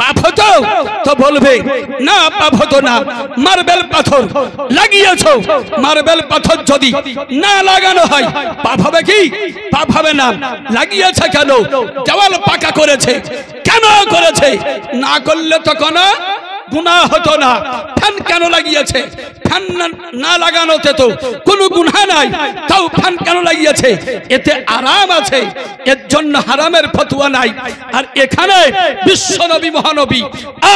পাপ হতো? তো বলবে না, পাপ হতো না। মার্বেল পাথর লাগিয়েছো, মার্বেল পাথর যদি না লাগানো হয় পাপ হবে কি? পাপ হবে না। লাগিয়েছে কেন? দেওয়াল পাকা করেছে, কেন করেছে? না করলে তো কোনো গুনাহ হতো না। ফ্যান কেন লাগিয়েছে? ফ্যান না লাগানোতে তো কোনো গুনাহ নাই, তাও ফ্যান কেন লাগিয়েছে? এতে আরাম আছে, এর জন্য হারামের ফতোয়া নাই। আর এখানে বিশ্ব নবী মহানবী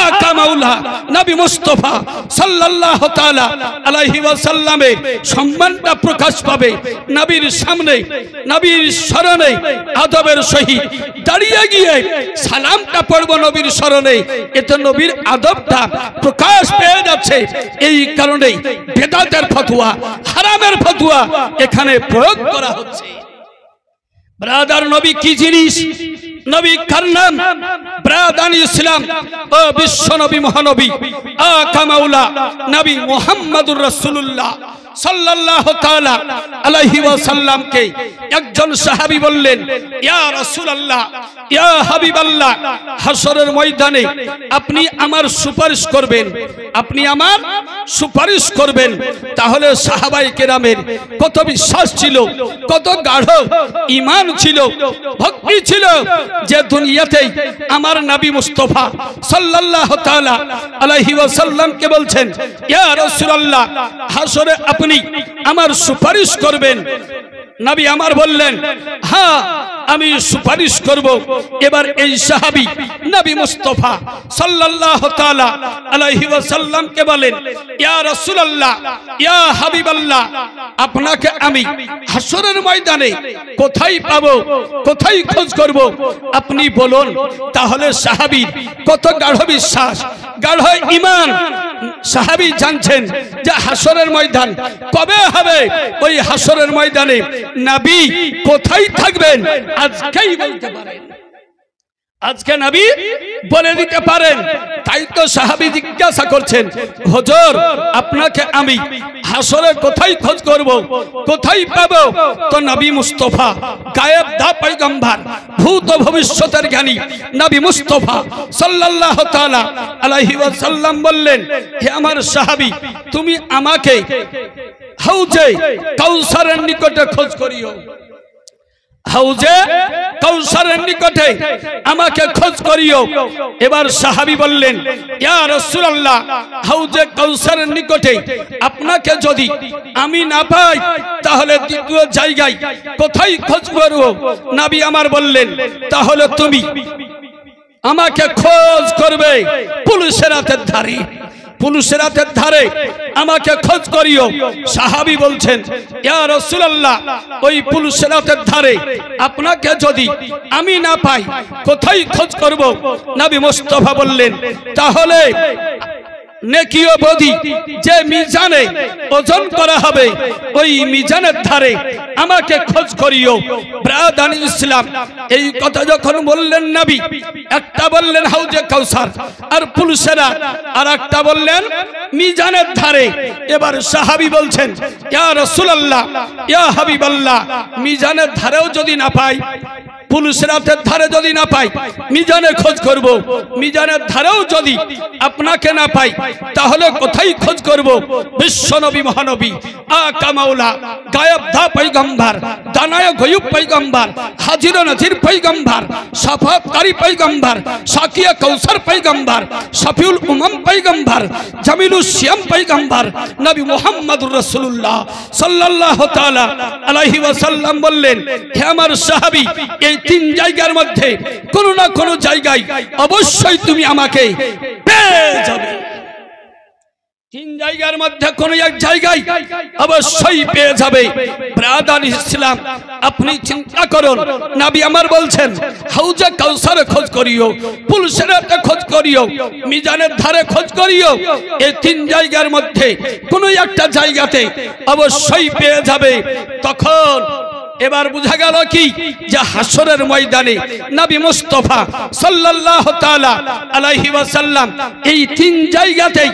আকা মাওলা নবী মুস্তাফা সাল্লাল্লাহু তাআলা আলাইহি ওয়াসাল্লামের সম্মানটা প্রকাশ পাবে। নবীর সামনে, নবীর শরণে আদবের সহিত দাঁড়িয়ে গিয়ে সালামটা পড়ব নবীর শরণে, এতে নবীর আদবটা প্রকাশ পেয়ে যাচ্ছে। এই কারণেই বেদাতের ফতোয়া, হারামের ফতোয়া এখানে প্রয়োগ করা হচ্ছে। ব্রাদার, নবী কি জিনিস? নবী কার নাম? ব্রাদান ইসলাম ও বিশ্ব নবী মহানবী আকা মাওলা নবী মুহাম্মদুর রাসূলুল্লাহ সাল্লাল্লাহু তাআলা আলাইহি ওয়াসাল্লামকে একজন সাহাবী বললেন, ইয়া রাসূলুল্লাহ, ইয়া হাবিবাল্লাহ, হাসরের ময়দানে আপনি আমার সুপারিশ করবেন, আপনি আমার সুপারিশ করবেন। তাহলে সাহাবায়ে কেরামের কত বিশ্বাস ছিল, কত গাঢ় ঈমান ছিল, ভক্তি ছিল, যে দুনিয়াতেই আমার নবী মুস্তাফা সাল্লাল্লাহু তাআলা আলাইহি ওয়াসাল্লামকে বলছেন, ইয়া রাসূলুল্লাহ, হাসরে আপনি আমার সুপারিশ করবেন। নবী আমার বললেন, হ্যাঁ আমি সুপারিশ করব। এবার এই সাহাবী নবী মুস্তাফা সাল্লাল্লাহু তাআলা আলাইহি ওয়াসাল্লামকে বলেন, ইয়া রাসূলুল্লাহ, ইয়া হাবিবাল্লাহ, আপনাকে আমি হাসরের ময়দানে কোথায় পাবো, কোথায় খোঁজ করব, আপনি বলুন। তাহলে সাহাবীর কত গাঢ় বিশ্বাস, গাঢ় ঈমান। সাহাবী জানছেন যে হাসরের ময়দান কবে হবে, ওই হাসরের ময়দানে নবী কোথায় থাকবেন আজকেই বলতে পারেন, আজকে নবী বলে দিতে পারেন। তাই তো সাহাবী জিজ্ঞাসা করছেন, হুজুর আপনাকে আমি হাসরে কোথায় খোঁজ করব, কোথায় পাবো? তো নবী মুস্তাফা গায়েব দা পয়গম্বর, ভূত ভবিষ্যতের জ্ঞানী নবী মুস্তাফা সাল্লাল্লাহু তাআলা আলাইহি ওয়াসাল্লাম বললেন, হে আমার সাহাবী, তুমি আমাকে হাউজে কাউসারের নিকটে খোঁজ করিও, হাউজে কাউসারের নিকটে আমাকে খোঁজ করিও। এবার সাহাবী বললেন, ইয়া রাসূলুল্লাহ, হাউজে কাউসারের নিকটে আপনাকে যদি আমি না পাই, তাহলে দ্বিতীয় জায়গায় কোথায় খোঁজ করব? নবী আমার বললেন, তাহলে তুমি আমাকে খোঁজ করবে পুলসিরাতের ধারে, পুলসিরাতের ধারে আমাকে খোঁজ করিও। সাহাবী বলছেন, ইয়া রাসূলুল্লাহ, ওই পুলসিরাতের ধারে আপনাকে যদি আমি না পাই, কোথায় খোঁজ করব? নবী মুস্তাফা বললেন, তাহলে নেকি ও বদি যে মিজানে ওজন করা হবে, ওই মিজানের ধারে আমাকে খোঁজ করিও। ব্রাদান ইসলাম, এই কথা যখন বললেন নবী, একটা বললেন হাউজে কাউসার আর পুলসিরাত, আর একটা বললেন মিজানের ধারে। এবার সাহাবী বলছেন, ইয়া রাসূলুল্লাহ, ইয়া হাবিবাল্লাহ, মিজানের ধারেও যদি না পাই, পুলসিরাতের ধারে যদি না পাই, মিজানে খোঁজ করব। মিজানের ধারেও যদি আপনাকে না পাই, তাহলে কোথায় খোঁজ করব? বিশ্ব নবী মহানবী আকা মাওলা গায়েব দা পয়গম্বর, দানায়ে গায়ব পয়গম্বর, হাজির ও নাজির পয়গম্বর, শাফাতকারী পয়গম্বর, সাকিয়ে কাউসার পয়গম্বর, শফিউল উমাম পয়গম্বর, জামিলুস শিয়াম পয়গম্বর নবী মুহাম্মদুর রাসূলুল্লাহ সাল্লাল্লাহু তাআলা আলাইহি ওয়াসাল্লাম বললেন, হে আমার সাহাবী, এই তিন জায়গার মধ্যে কোনো না কোনো জায়গায় অবশ্যই তুমি আমাকে পেয়ে যাবে। তিন জায়গার মধ্যে কোন এক জায়গায় অবশ্যই পেয়ে যাবে। ব্রাদার ইসলাম, আপনি চিন্তা করুন, নবী আমার বলছেন হাউজে কাউসারে খোঁজ করিও, পুলসিরাতে খোঁজ করিও, মিজানের ধারে খোঁজ করিও। এই তিন জায়গার মধ্যে কোন একটা জায়গাতে অবশ্যই পেয়ে যাবে। তখন এবার বুঝা গেল কি, যে হাসরের ময়দানে নবী মুস্তাফা সাল্লাল্লাহু তাআলা আলাইহি ওয়াসাল্লাম এই তিন জায়গাতেই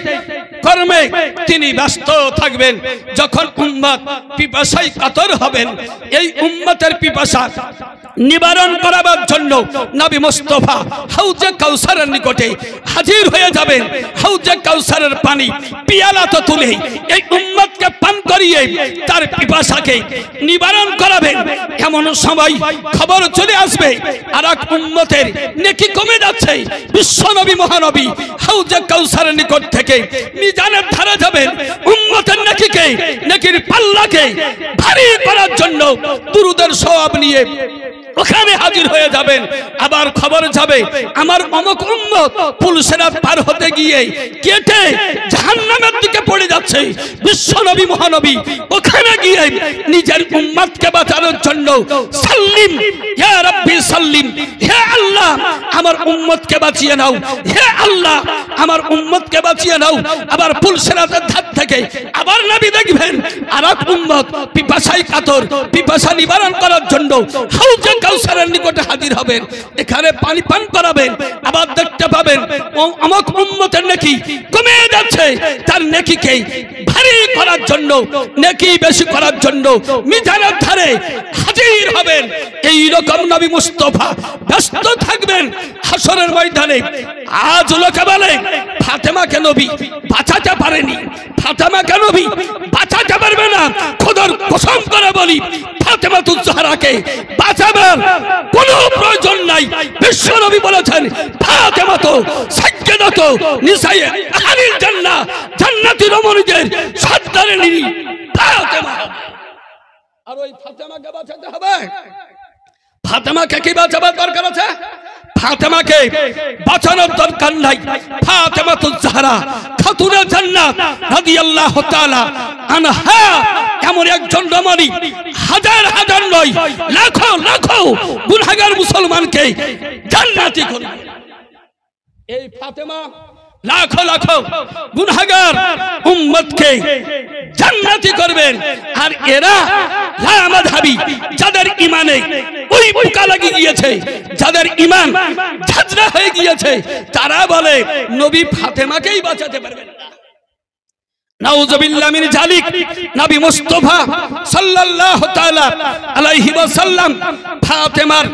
কর্মে তিনি ব্যস্ত থাকবেন। যখন উম্মত পিপাসায় কাতর হবেন, এই উম্মতের পিপাসা নিবারণ করাবার জন্য নবী মুস্তাফা হাউজে কাউসারের নিকটে হাজির হয়ে যাবেন। হাউজে কাউসারের পানি পিয়ালা তো তুলে এই উম্মতকে পান করিয়ে তার পিপাসাকে নিবারণ করাবেন। এমন সময় খবর চলে আসবে আর এক উম্মতের নেকি কমে যাচ্ছে। বিশ্ব নবী মহানবী হাউজে কাউসারের নিকট থেকে মিজানের ধারে যাবেন। উম্মতের নেকিকে, নেকির পাল্লাকে ভারী করার জন্য দুরূদের সওয়াব নিয়ে ওখানে হাজির হয়ে যাবেন। আবার খবর যাবে আমার অমুক উম্মত পুলসিরাত পার হতে গিয়ে কেটে জাহান্নামের দিকে পড়ে যাচ্ছে। বিশ্ব নবী মহানবী ওখানে গিয়ে নিজের উম্মতকে বাঁচানোর জন্য সাল্লিম ইয়া রাব্বি সাল্লিম, হে আল্লাহ আমার উম্মতকে বাঁচিয়ে নাও, হে আল্লাহ আমার উম্মতকে বাঁচিয়ে নাও। আবার পুলসিরাতের ধার থেকে আবার নবী দেখবেন আরেক উম্মত পিপাসায় কাতর, পিপাসা নিবারণ করার জন্য হাউজে কাউসারের নিকটে হাজির হবেন। এখানে পানি পান করাবেন। আবার দেখতে পাবেন অমুক উম্মতের নেকি কমে যাচ্ছে, তার নেকিকে ভারী করার জন্য, নেকি বেশি করার জন্য মিজানের ধারে হাজির হবেন। এই রকম নবী মুস্তাফা ব্যস্ত থাকবেন হাসরের ময়দানে। আজ লোকে বলে ফাতেমাকে নবী বাঁচাতে পারেনি, ফাতেমাকে নবী বাঁচাতে পারবে না। খোদার কসম করে বলি ফাতেমাতুজ জাহরাকে বাঁচাবার কোনো প্রয়োজন নাই। বিশ্ব নবী বলেছেন ফাতেমা তো সাজ্জাদাত নিসায়ে আহলিল জান্নাহ, জান্নাতি রমণীদের সর্দারিনী ফাতেমা। আর ওই ফাতেমাকে বাঁচাতে হবে। ফাতেমাকে কি বাঁচাবার দরকার আছে? ফাতেমাকে বাঁচানোর দরকার নাই। ফাতেমাতুজ জাহরা খাতুনে জান্নাত রাদিয়াল্লাহু তাআলা আনহা এমন একজন রমণী, হাজার হাজার নয় লাখো লাখো গুনাহগার মুসলমানকে জান্নাতি করবে। এই ফাতেমা লাখো লাখো গুনাহগার উম্মতকে জান্নাতি করবেন। আর এরা লামাযহাবী, যাদের ইমানে ওই পোকা লাগিয়ে গিয়েছে, যাদের ইমান ঝাঁঝরা হয়ে গিয়েছে, তারা বলে নবী ফাতেমাকেই বাঁচাতে পারবেন না। নাউযুবিল্লাহ মিন যালিক। নবী মুস্তাফা সাল্লাল্লাহু তাআলা আলাইহি ওয়াসাল্লাম ফাতেমার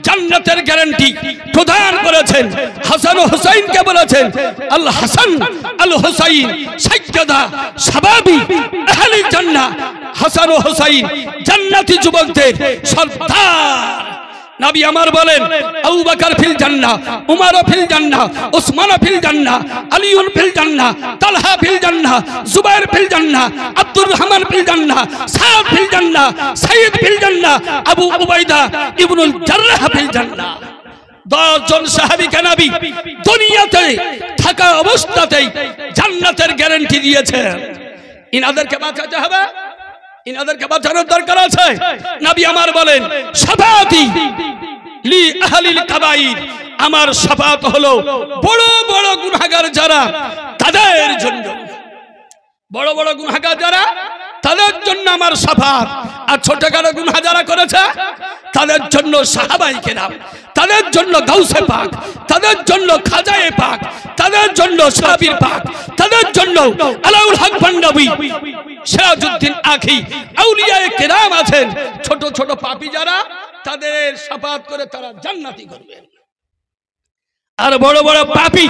জান্নাতের গ্যারান্টি প্রদান করেছেন। হাসান ও হুসাইনকে বলেছেন আল হাসান আল হুসাইন সাজ্জাদা শাবাবি আহলিল জান্নাহ। হাসান ও হুসাইন জান্নাতি যুবকদের সর্দার। নবী আমার বলেন আবু বকর ফিল জান্নাহ, উমর ফিল জান্নাহ, উসমান ফিল জান্নাহ, আলী ফিল জান্নাহ, তালহা ফিল জান্নাহ, জুবাইর ফিল জান্নাহ, আব্দুর রহমান ফিল জান্নাহ, সাদ ফিল জান্নাহ, সাইদ ফিল জান্নাহ, আবু উবাইদা ইবনুল জাররাহ ফিল জান্নাহ। 10 জন সাহাবীকে নবী দুনিয়াতে থাকা অবস্থাতেই জান্নাতের গ্যারান্টি দিয়েছেন। ইনাদেরকে বাঁচাতে হবে, ইনাদেরকে বাঁচানোর দরকার আছে। নবী আমার বলেন শাফাআতি লি আহলিল কাবাইর, আমার শাফাআত হলো বড় বড় গুনাহগার যারা তাদের জন্য, বড় বড় গুনাহগার যারা তাদের জন্য আমার শাফাআত। আর ছোটখাটো গুনাহ যারা করেছে তাদের জন্য সাহাবায়ে কেরাম, তাদের জন্য গাউসে পাক, তাদের জন্য খাজায়ে পাক, তাদের জন্য সাহাবীর পাক, তাদের জন্য আলাউল হক পান্ডবী সিরাজউদ্দিন আখি আউলিয়ায়ে কেরাম আছেন। ছোট ছোট পাপী যারা, তাদের শাফাআত করে তারা জান্নাতি করবে। আর বড় বড় পাপী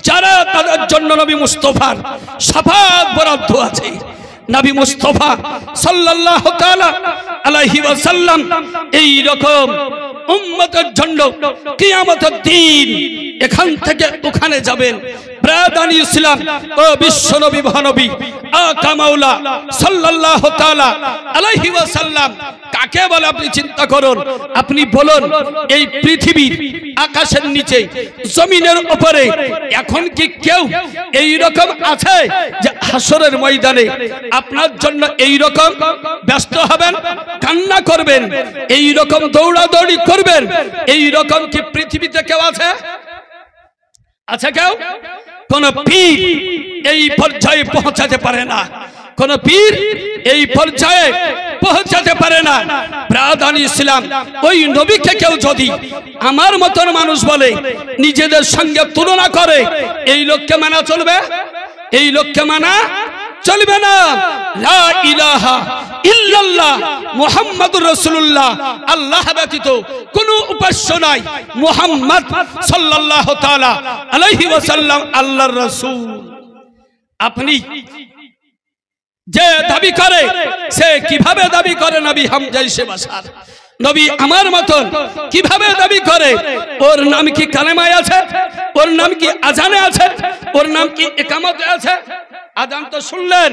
যারা, তাদের জন্য নবী মুস্তাফার শাফাআত বরাদ্দ আছে। নবী মুস্তাফা সাল্লাল্লাহু তাআলা আলাইহি ওয়াসাল্লাম এই রকম উম্মতের জন্য কিয়ামতের দিন এখান থেকে ওখানে যাবেন। ব্রাদানি ইসলাম ও বিশ্ব নবী মহানবী আকা মাওলা সাল্লাল্লাহু তাআলা আলাইহি ওয়াসাল্লাম কাকে বলে আপনি চিন্তা করুন। আপনি বলুন এই পৃথিবীর আকাশের নিচে জমিনের উপরে এখন কি কেউ এই রকম আছে যে হাসরের ময়দানে আপনার জন্য এই রকম ব্যস্ত হবেন, কান্না করবেন, এই রকম দৌড়াদৌড়ি করবেন? এই রকম কি পৃথিবীতে কেউ আছে? আছে কেউ? কোন পীর এই পর্যায়ে পৌঁছাতে পারে না, কোন পীর এই পর্যায়ে পৌঁছাতে পারে না। ব্রাদানি ইসলাম ওই নবীকে কেউ যদি আমার মতন মানুষ বলে, নিজেদের সঙ্গে তুলনা করে, এই লোককে মানা চলবে? এই লোককে মানা চলবে না। লা ইলাহা ইল্লাল্লাহ মুহাম্মাদুর রাসূলুল্লাহ, আল্লাহ ব্যতীত কোনো উপাস্য নাই, মুহাম্মদ সাল্লাল্লাহু তাআলা আলাইহি ওয়াসাল্লাম আল্লাহর রাসূল। আপনি যে দাবি করে সে কিভাবে দাবি করে নবী হাম জৈসে বাশার, নবী আমার মতন কিভাবে দাবি করে? ওর নাম কি কালেমায় আছে? ওর নাম কি আজানে আছে? ওর নাম কি ইকামতে আছে? আজান তো শুনলেন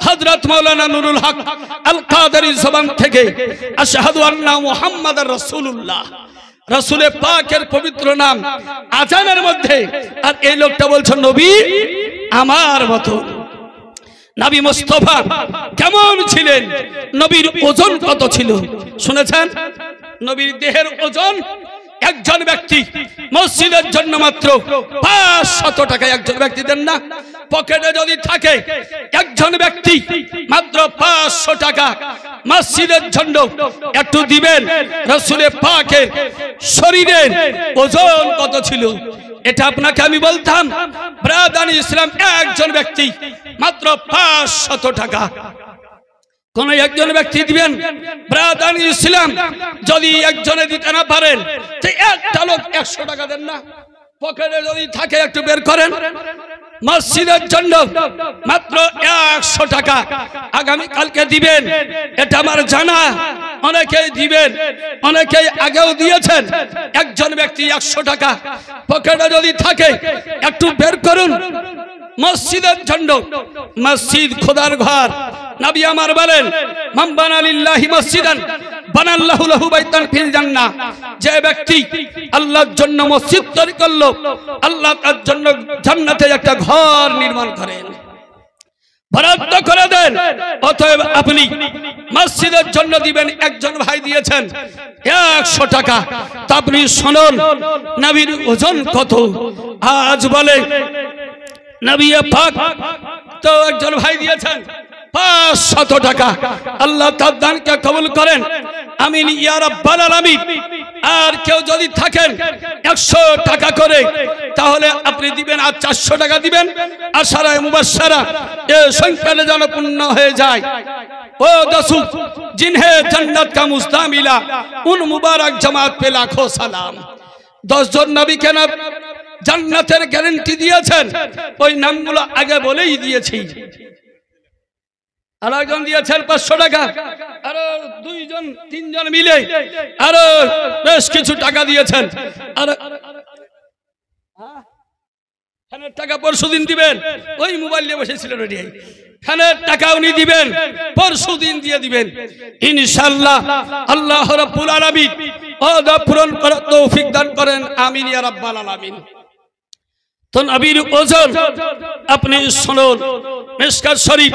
হযরত মাওলানা নুরুল হক আল কাদেরী জবান থেকে, আশহাদু আন্না মুহাম্মাদার রাসূলুল্লাহ, রাসূলে পাকের পবিত্র নাম আজানের মধ্যে। আর এই লোকটা বলছে নবী আমার মতো। নবী মুস্তাফা কেমন ছিলেন? নবীর ওজন কত ছিল শুনেছেন? নবীর দেহের ওজন একজন ব্যক্তি মসজিদের জন্য মাত্র 500 টাকা একজন ব্যক্তি দেন না? পকেটে যদি থাকে একজন ব্যক্তি মাত্র 500 টাকা মসজিদের জন্য একটু দিবেন। রাসূলে পাকের শরীরের ওজন কত ছিল এটা আপনাকে আমি বলতাম। ব্রাদানি ইসলাম একজন ব্যক্তি মাত্র 500 টাকা কোন একজন ব্যক্তি দিবেন। ব্রাদানি ইসলাম যদি একজনে দিতে না পারেন তো একটা লোক 100 টাকা দেন না? পকেটে যদি থাকে একটু বের করেন। মসজিদের জন্য মাত্র 100 টাকা আগামী কালকে দিবেন, এটা আমার জানা। অনেকেই দিবেন, অনেকেই আগেও দিয়েছেন। একজন ব্যক্তি 100 টাকা পকেটে যদি থাকে একটু বের করুন মসজিদের জন্য। মসজিদ খোদার ঘর। নবী আমার বলেন মান বানা লিল্লাহি মসজিদান বানাল্লাহু লাহু বাইতান ফিল জান্নাহ। যে ব্যক্তি আল্লাহর জন্য মসজিদ তৈরি করলো, আল্লাহ তার জন্য জান্নাতে একটা ঘর নির্মাণ করেন, বরাদ্দ করে দেন। অতএব আপনি মসজিদের জন্য দিবেন। একজন ভাই দিয়েছেন 100 টাকা। তা আপনি শুনুন নবীর ওজন কত। আজ বলে নবী পাক তো একজন ভাই দিয়েছেন 500 টাকা। আল্লাহ তার দানকে কবুল করেন, আমিন ইয়া রাব্বাল আলামিন। আর কেউ যদি থাকেন 100 টাকা করে তাহলে আপনি দিবেন, আর 400 টাকা দিবেন। আশারায়ে মুবাশশারা এ সংখ্যাটা যেন পূর্ণ হয়ে যায়। ও দসু জিনহে জান্নাত কা মুস্তামিলা উন মুবারক জামাত পে লাখো সালাম। 10 জন নবীকে না জান্নাতের গ্যারান্টি দিয়েছেন, ওই নামগুলো আগে বলেই দিয়েছি। আর একজন দিয়েছেন 500 টাকা, আরো 2 জন 3 জন মিলে আরো বেশ কিছু টাকা দিয়েছেন। আর খানের টাকা পরশুদিন দিবেন, ওই মোবাইল নিয়ে বসেছিল রেডি। খানের টাকা উনি দিবেন, পরশুদিন দিয়ে দিবেন ইনশাআল্লাহ। আল্লাহ রাব্বুল আলামিন ওয়াদা পূরণ করার তৌফিক দান করেন, আমিন ইয়া রাব্বাল আলামিন। তো নবীর ওজন আপনি শুনুন। মিশকাত শরীফ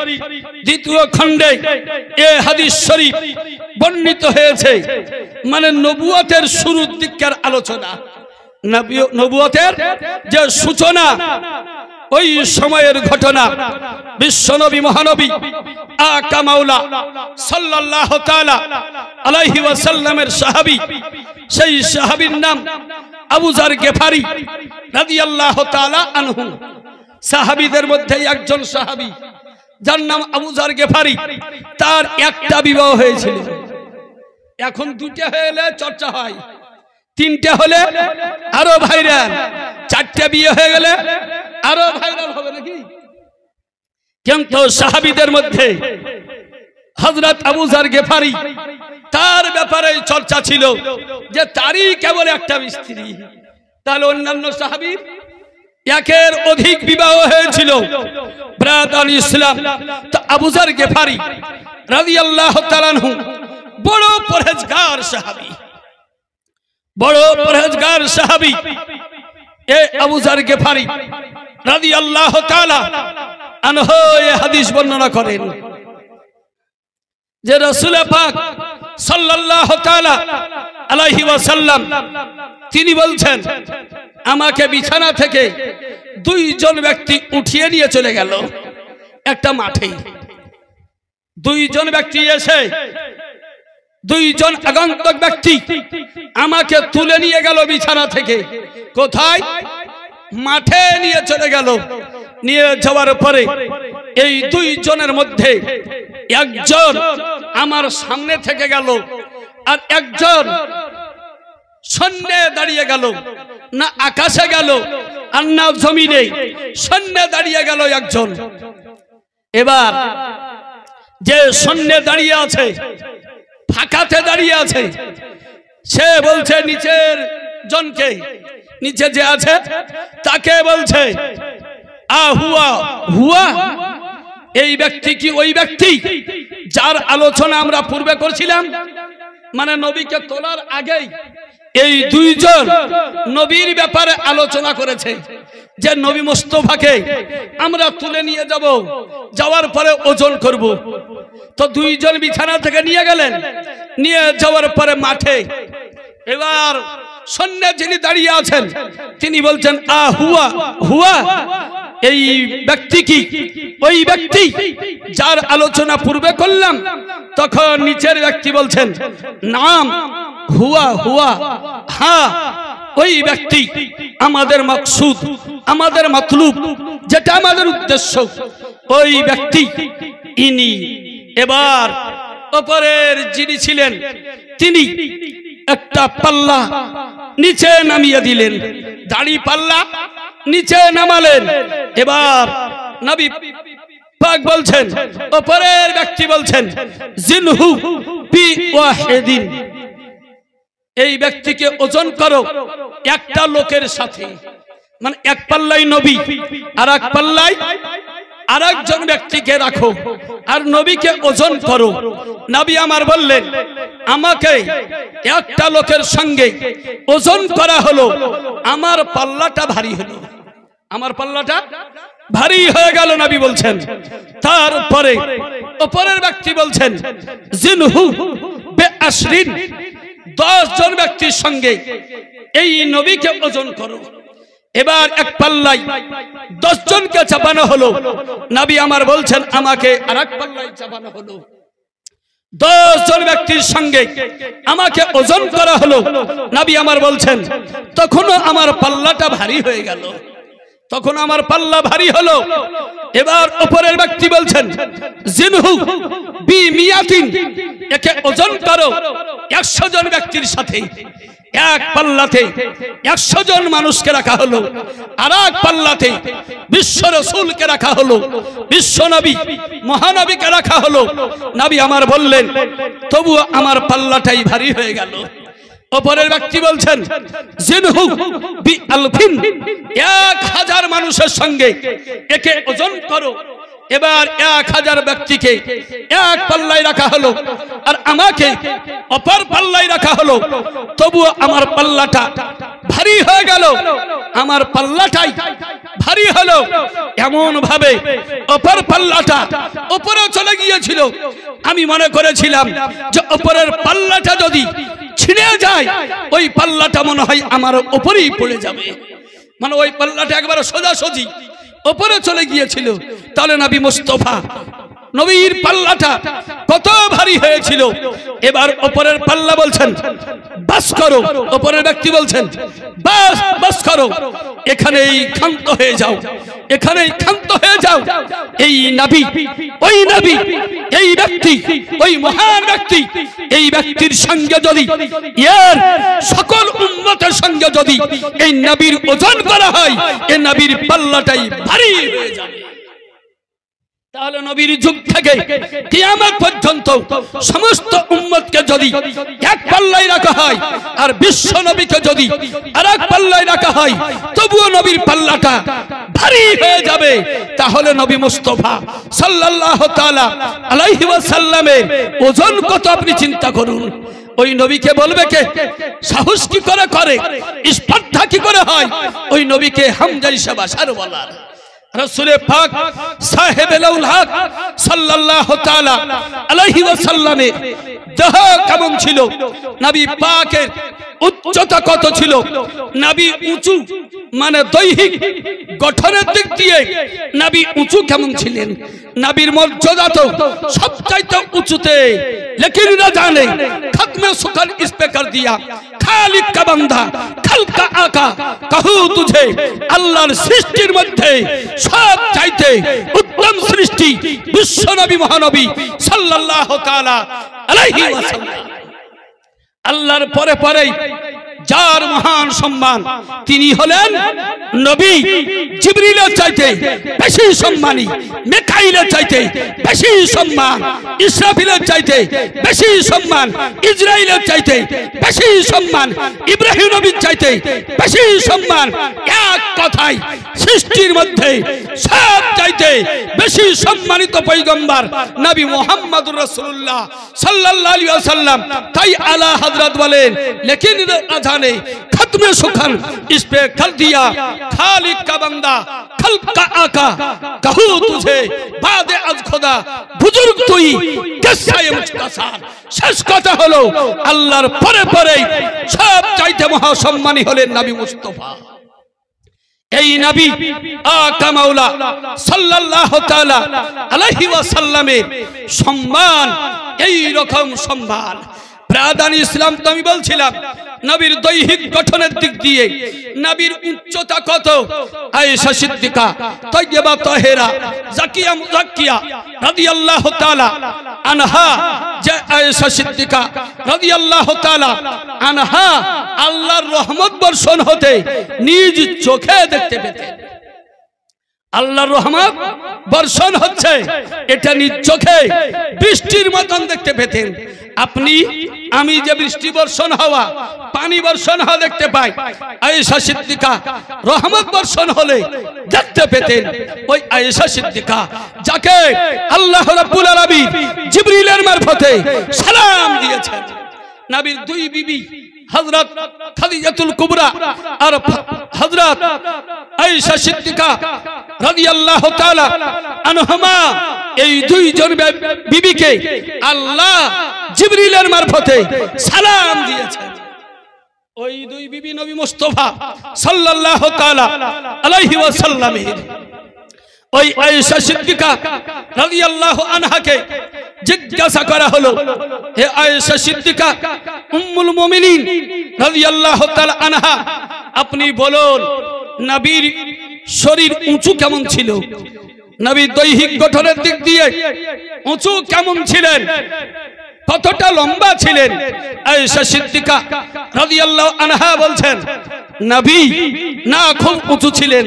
2য় খণ্ডে এই হাদিস শরীফ বর্ণিত হয়েছে। মানে নবুয়তের শুরুর দিককার আলোচনা, নবুয়তের যে সূচনা, ওই সময়ের ঘটনা। বিশ্বনবী মহানবী আকা মাওলা সাল্লাল্লাহু তাআলা আলাইহি ওয়াসাল্লামের সাহাবী, সেই সাহাবীর নাম আবু যার গিফারি রাদিয়াল্লাহু তাআলা আনহু। সাহাবীদের মধ্যে একজন সাহাবী যার নাম আবু যার গিফারি, তার একটা বিবাহ হয়েছিল। এখন 2টা হলে চর্চা হয়, 3টে হলে আরো ভাইরাল, 4টে বিয়ে হয়ে গেলে আরো ভাইরাল হবে নাকি? কিন্তু সাহাবীদের মধ্যে হযরত আবু যার গিফারি, তার ব্যাপারে চর্চা ছিল যে তারই কেবল একটা স্ত্রী। তাহলে অন্যান্য সাহাবীর একের অধিক বিবাহ হয়েছিল। ব্রাদানি ইসলাম তো আবু যার গিফারি রাদিয়াল্লাহু তাআলা আনহু বড় পরহেজগার সাহাবী, বড় পরহেজগার সাহাবী। এ আবু যার গিফারি রাদিয়াল্লাহু তাআলা আনহু এই হাদিস বর্ণনা করেন যে রাসূল পাক সাল্লাল্লাহু তাআলা আলাইহি ওয়াসাল্লাম তিনি বলছেন, আমাকে বিছানা থেকে 2 জন ব্যক্তি উঠিয়ে নিয়ে চলে গেল একটা মাঠে। 2 জন ব্যক্তি এসে, 2 জন আগন্তুক ব্যক্তি আমাকে তুলে নিয়ে গেল বিছানা থেকে। কোথায়? মাঠে নিয়ে চলে গেল। নিয়ে যাওয়ার পরে এই দুইজনের মধ্যে একজন আমার সামনে থেকে গেল আর একজন শূন্যে দাঁড়িয়ে গেল, না আকাশে গেল আর না জমিনে, শূন্যে দাঁড়িয়ে গেল একজন। এবার যে শূন্যে দাঁড়িয়ে আছে, ফাঁকাতে দাঁড়িয়ে আছে, সে বলছে নিচের জনকে, নিচে যে আছে তাকে বলছে হুয়া হুয়া, এই ব্যক্তি কি ওই ব্যক্তি যার আলোচনা আমরা পূর্বে করছিলাম? মানে নবীকে তোলার আগেই এই দুইজন নবীর ব্যাপারে আলোচনা করেছে যে নবী মুস্তাফাকে আমরা তুলে নিয়ে যাব, যাওয়ার পরে ওজন করব। তো দুইজন বিছানা থেকে নিয়ে গেলেন, নিয়ে যাওয়ার পরে মাঠে এবার সন্ন্যাসী যিনি দাঁড়িয়ে আছেন তিনি বলছেন হুয়া হুয়া, এই ব্যক্তি কি ওই ব্যক্তি যার আলোচনা পূর্বে করলাম? তখন নিচের ব্যক্তি বলছেন নাম হুয়া হুয়া, হ্যাঁ ওই ব্যক্তি। আমাদের মাকসুদ, আমাদের মাতলুব, যেটা আমাদের উদ্দেশ্য, ওই ব্যক্তি ইনি। এবার উপরের যিনি ছিলেন তিনি একটা পাল্লা নিচে নামিয়ে দিলেন, দাড়ি পাল্লা নিচে নামালেন। এবার নবী পাক বলছেন, উপরের ব্যক্তি বলছেন জিনহু বি ওয়াহিদিন, এই ব্যক্তিকে ওজন করো একটা লোকের সাথে। মানে এক পাল্লাই নবী আর এক পাল্লাই আর একজন ব্যক্তিকে রাখো আর নবীকে ওজন করো। নবী আমার বললেন আমাকে একটা লোকের সঙ্গে ওজন করা হলো, আমার পাল্লাটা ভারী হলো, আমার পাল্লাটা ভারী হয়ে গেল। নবী বলছেন, তারপরে উপরের ব্যক্তি বলছেন জিনহু বে আশরিন, 10 জন ব্যক্তির সঙ্গে এই নবীকে ওজন করো। এবার এক পাল্লাই 10 জনকে চাপানো হলো। নবী আমার বলছেন আমাকে আরেক পাল্লাই চাপানো হলো। 10 জন ব্যক্তির সঙ্গে আমাকে ওজন করা হলো। নবী আমার বলছেন তখনও আমার পাল্লাটা ভারী হয়ে গেল, তখন আমার পাল্লা ভারী হলো। এবার উপরের ব্যক্তি বলছেন জিনহু বি মিয়াতিন, একে ওজন করো 100 জন ব্যক্তির সাথে। এক পাল্লাতে 100 জন মানুষকে রাখা হলো, আর এক পাল্লাতে বিশ্ব রাসূলকে রাখা হলো, বিশ্ব নবী মহানবীকে রাখা হলো। নবী আমার বললেন তবুও আমার পাল্লাটাই ভারী হয়ে গেল। উপরের ব্যক্তি বলছেন জিনহু বি আলফিন, 1000 মানুষের সঙ্গে একে ওজন করো। এবার 1000 ব্যক্তিকে এক পাল্লায় রাখা হলো আর আমাকে অপর পাল্লায় রাখা হলো, তবুও আমার পাল্লাটা ভারী হয়ে গেল, আমার পাল্লাটাই ভারী হলো। এমন ভাবে অপর পাল্লাটা উপরে চলে গিয়েছিল। আমি মনে করেছিলাম যে উপরের পাল্লাটা যদি ছিঁড়ে যায় ওই পাল্লাটা মনে হয় আমার উপরেই পড়ে যাবে, মানে ওই পাল্লাটা একবারে সোজাসুজি উপরে চলে গিয়েছিল। তাহলে নবী মুস্তাফা নবীর পাল্লাটা কত ভারী হয়েছিল। এবার উপরের পাল্লা বলছেন বাস করো, উপরের ব্যক্তি বলছেন বাস বাস করো, এখানেই ক্ষান্ত হয়ে যাও, এখানেই ক্ষান্ত হয়ে যাও। এই নবী, ওই নবী, এই ব্যক্তি, ওই মহান ব্যক্তি, এই ব্যক্তির সঙ্গে যদি এর সকল উম্মতের সঙ্গে যদি এই নবীর ওজন করা হয়, এই নবীর পাল্লাটাই ভারী হয়ে যাবে। তাহলে নবীর যুগ থেকে কিয়ামত পর্যন্ত সমস্ত উম্মতকে যদি এক পাল্লায় রাখা হয় আর বিশ্ব নবীকে যদি আরেক পাল্লায় রাখা হয়, তবুও নবীর পাল্লাটা ভারী হয়ে যাবে। তাহলে নবী মুস্তাফা সাল্লাল্লাহু তাআলা আলাইহি ওয়াসাল্লামের ওজন কত আপনি চিন্তা করুন। ওই নবীকে বলবে কে? সাহস কি করে করে, স্পর্ধা কি করে হয় ওই নবীকে হামজা হিসেবে আসার বলার। রাসূল পাক সাহেবুল হক সাল্লাল্লাহু তাআলা আলাইহি ওয়াসাল্লামের দেহ কেমন ছিল, নবী পাকের উচ্চতা কত ছিল, নবী উঁচু মানে দৈহিক গঠনের দিক দিয়ে নবী উঁচু কেমন ছিলেন, নবীর মর্যাদা তো সবচাইতে উঁচুতে। लेकिन न जाने खत्म सुखन इस पे कर दिया, खालिक का बंदा खल का आका कहूँ तुझे अल्लाहर सृष्टिर मध्य सब चाहते उत्तम প্রথম সৃষ্টি বিশ্ব নবী মহানবী সাল্লাল্লাহু তাআলা আলাইহি ওয়াসাল্লাম। আল্লাহর পরে পরেই যার মহান সম্মান তিনি হলেন নবী। জিবরিলের চাইতে বেশি সম্মানী, মিকাইলের চাইতে বেশি সম্মান, ইসরাফিলের চাইতে বেশি সম্মান, ইসরাইলের চাইতে বেশি সম্মান, ইব্রাহিম নবীর চাইতে বেশি সম্মান। এক কথায় সৃষ্টির মধ্যে সব চাইতে বেশি সম্মানিত পয়গম্বর নবী মুহাম্মদুর রাসূলুল্লাহ সাল্লাল্লাহু আলাইহি ওয়াসাল্লাম। তাই আলা হযরত বলেন, লেকিন আজানে खत्म सुखन इस पे कर दिया खालिक का बंदा खल्क का आका कहूँ तुझे बाद अज खुदा बुजुर्ग तुई किस्सा मुख्तसार। শেষ কথা হলো আল্লাহর পরে পরে সব চাইতে মহাসম্মানী হলেন নবী মুস্তাফা। এই নবী আকা মাওলা সাল্লাল্লাহু তাআলা আলাইহি ওয়াসাল্লামের সম্মান এই রকম সম্মান। ব্রাদান ইসলাম তো আমি বলছিলাম নবীর দৈহিক গঠনের দিক দিয়ে নবীর উচ্চতা কত। আয়েশা সিদ্দিকা তয়্যিবা তাহেরা জাকিয়া মুজাক্কিয়া রাদিয়াল্লাহু তাআলা আনহা, যে আয়েশা সিদ্দিকা রাদিয়াল্লাহু তাআলা আনহা আল্লাহর রহমত বর্ষণ হতে নিজ চোখে দেখতে পেতেন। আল্লাহর রহমত বর্ষণ হচ্ছে এটা নিজ চোখে বৃষ্টির মতন দেখতে পেতেন। আপনি আমি যে বৃষ্টি বর্ষণ হওয়া, পানি বর্ষণ হওয়া দেখতে পাই, আয়েশা সিদ্দিকা রহমত বর্ষণ হলে দেখতে পেতেন। ওই আয়েশা সিদ্দিকা যাকে আল্লাহ রাব্বুল আলামিন জিবরিলের মারফতে সালাম দিয়েছেন। নবীর দুই বিবি হযরত খাদিজাতুল কুবরা আর হযরত আয়েশা সিদ্দিকা রাদিয়াল্লাহু তাআলা আনহুমা, এই দুইজন বিবিকে আল্লাহ জিবরিলের মারফতে সালাম দিয়েছেন। ওই দুই বিবি নবী মুস্তাফা সাল্লাল্লাহু তাআলা আলাইহি ওয়াসাল্লামের ওই আয়েশা সিদ্দিকা রাদিয়াল্লাহু আনহাকে জিজ্ঞাসা করা হলো, হে আয়েশা সিদ্দিকা উম্মুল মুমিনিন রাদিয়াল্লাহু তাআলা আনহা, আপনি বলুন নবীর শরীর উঁচু কেমন ছিল, নবীর দৈহিক গঠনের দিক দিয়ে উঁচু কেমন ছিলেন, কতটা লম্বা ছিলেন। আয়েশা সিদ্দিকা রাদিয়াল্লাহু আনহা বলছেন, নবী না খুব উঁচু ছিলেন,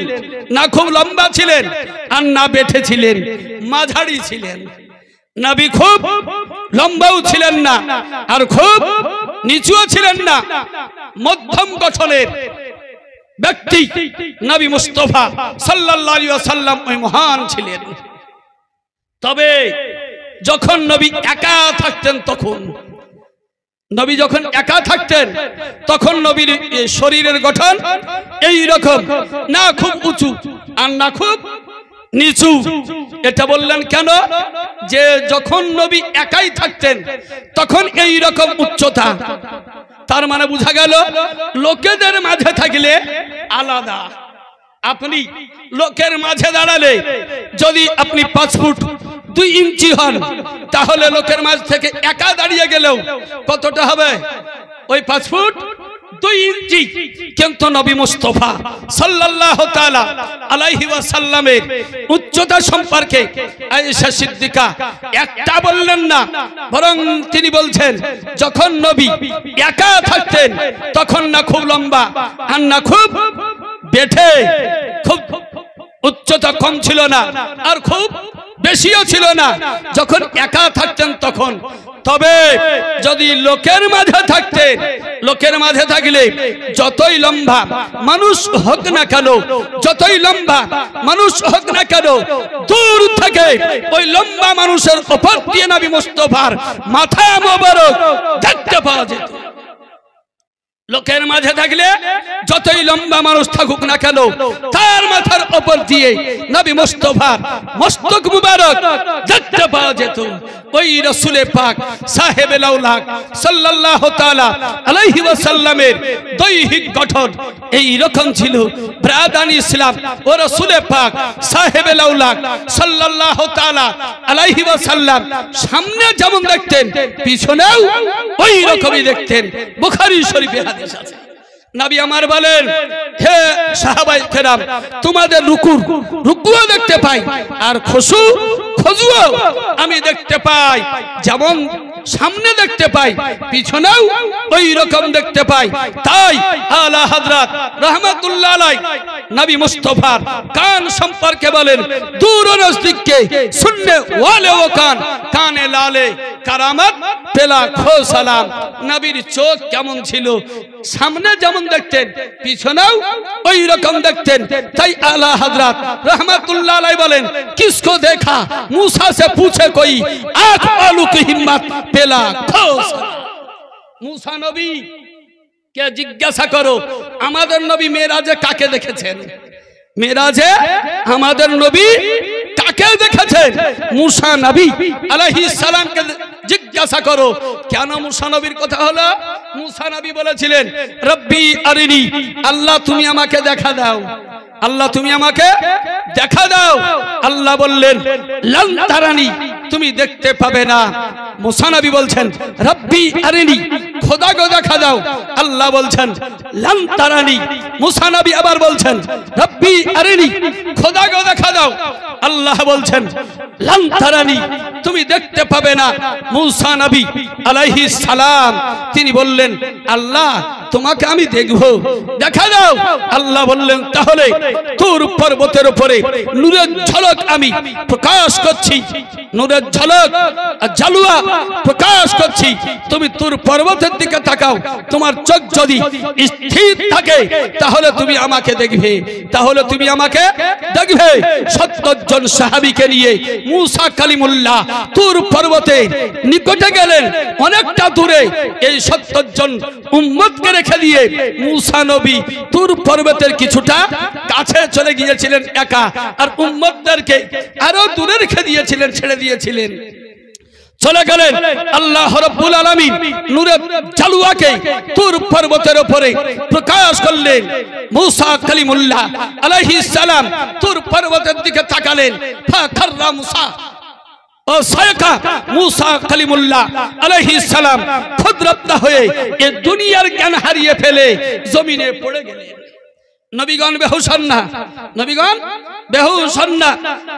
না খুব লম্বা ছিলেন, আর না বেঁটে ছিলেন, মাঝারি ছিলেন। নবী খুব লম্বাও ছিলেন না আর খুব নিচুও ছিলেন না, মধ্যম গঠনের ব্যক্তি নবী মুস্তাফা সাল্লাল্লাহু আলাইহি ওয়াসাল্লাম ওই মহান ছিলেন। তবে যখন নবী একা থাকতেন, তখন নবী যখন একা থাকতেন তখন নবীর শরীরের গঠন এই রকম, না খুব উঁচু আর না খুব নিচু। এটা বললেন কেন? যে যখন নবী একাই থাকতেন তখন এই রকম উচ্চতা। তার মানে বোঝা গেল লোকেদের মাঝে থাকলে আলাদা। আপনি লোকের মাঝে দাঁড়ালে যদি আপনি 5 ফুট 2 ইঞ্চি হন, তাহলে লোকের মাঝ থেকে একা দাঁড়িয়ে গেলেও কতটা হবে? ওই 5 ফুট 2 ইঞ্চি। কিন্তু নবী মুস্তাফা সাল্লাল্লাহু তাআলা আলাইহি ওয়াসাল্লামের উচ্চতা সম্পর্কে আয়েশা সিদ্দিকা একটা বললেন না, বরং তিনি বলছেন যখন নবী একা থাকতেন তখন না খুব লম্বা আর না খুব বেঁটে, খুব উচ্চতা কম ছিল না আর খুব বেশিও ছিল না যখন একা থাকতেন তখন। তবে যদি লোকের মাঝে থাকতেন, লোকের মাঝে থাকলে যতই লম্বা মানুষ হোক না কেন, যতই লম্বা মানুষ হোক না কেন, দূর থেকে ওই লম্বা মানুষের উপর দিয়ে নবী মুস্তাফার মাথা মোবারক দেখতে পাওয়া যেত। লোকের মাঝে থাকলে যতই লম্বা মানুষ থাকুক না কেন, তার মাথার উপর দিয়ে নবী মুস্তাফার মস্তক মুবারক দেখতে পাওয়া যেত। ওই রাসূল পাক সাহেবে লাউলাক সাল্লাল্লাহু তাআলা আলাইহি ওয়াসাল্লামের দৈহিক গঠন এই রকম ছিল। ব্রাদান ইসলাম ও রাসূল পাক সাহেবে লাউলাক সাল্লাল্লাহু তাআলা আলাইহি ওয়াসাল্লাম সামনে যেমন দেখতেন পিছনেও ওই রকমই দেখতেন। বুখারী শরীফে হাদিস আছে। নবী আমার বলেন, হে সাহাবায়ে কেরাম, তোমাদের রুকুও দেখতে পাই আর খুশুও আমি দেখতে পাই। যেমন সামনে দেখতে পাই, পিছনেও ওই রকম দেখতে পাই। তাই আলা হযরত রাহমাতুল্লাহ আলাইহি নবী মুস্তাফার কান সম্পর্কে বলেন, দূর ও নজদীককে সুননে ওয়ালে ও কানে লালে কারামত পেলা খো সালাম। নবীর চোখ কেমন ছিল, সামনে যেমন দেখতেন পিছনেও ওই রকম দেখতেন। তাই আলা হযরত रहमतुल्लाह अलैहि बोलें, किसको देखा मूसा से पूछे कोई, आंख वालों की हिम्मत पेला खोस। मूसा नबी কে জিজ্ঞাসা করো, আমাদের নবী মেরাজে কাকে দেখেছেন? মেরাজে আমাদের নবী কাকে দেখেছেন? মুসা নবী আলাইহিস সালামকে জিজ্ঞাসা করো। কেন মুসা নবীর কথা হলো? মুসা নবী বলেছিলেন, রব্বি আরিনি, আল্লাহ তুমি আমাকে দেখা দাও, আল্লাহ তুমি আমাকে দেখা দাও। আল্লাহ বললেন, লান তারানি, তুমি দেখতে পাবে না। মুসা নবী বলছেন, রব্বি আরিনি, খোদাকে দেখা দাও। আল্লাহ বলছেন, লান তারানি। মুসা নবী আবার বলছেন, রব্বি আরিনি, খোদাকে দেখা দাও। আল্লাহ বলছেন, লান তারানি, তুমি দেখতে পাবে না। মুসা নবী আলাইহিস সালাম তিনি বললেন, আল্লাহ তোমাকে আমি দেখব, দেখা দাও। আল্লাহ বললেন, তাহলে তুর পর্বতের উপরে নূরের ঝলক আমি প্রকাশ করছি, নূরের ঝলক জালুয়া প্রকাশ করছি। তুমি তুর পর্বতের দিকে তাকাও, তোমার চোখ যদি স্থির থাকে তাহলে তুমি আমাকে দেখবে, তাহলে তুমি আমাকে দেখবে। 70 জন সাহাবীকে নিয়ে মুসা কালিমুল্লাহ তুর পর্বতে নিকটে গেলেন, অনেকটা দূরে। এই 70 জন উম্মতকে রেখে দিয়ে মুসা নবী তুর পর্বতের কিছুটা কাছে চলে গিয়েছিলেন একা, আর উম্মতদেরকে আরো দূরে রেখে দিয়েছিলেন, ছেড়ে দিয়েছিলেন। চলে গেলেন। আল্লাহ রাব্বুল আলামিন নূরের জালুয়াকে তুর পর্বতের উপরে প্রকাশ করলেন। মুসা কালিমুল্লাহ আলাইহিস সালাম তুর পর্বতের দিকে তাকালেন। ফাখাররা মুসা ও সায়কা, মুসা কালিমুল্লাহ আলাইহিস সালাম ক্ষুদ্রতা হয়ে এই দুনিয়ার জ্ঞান হারিয়ে ফেলে জমিনে পড়ে গেলেন। নবীগণ বেহুশ হন না, নবীগণ বেহুশ হন না।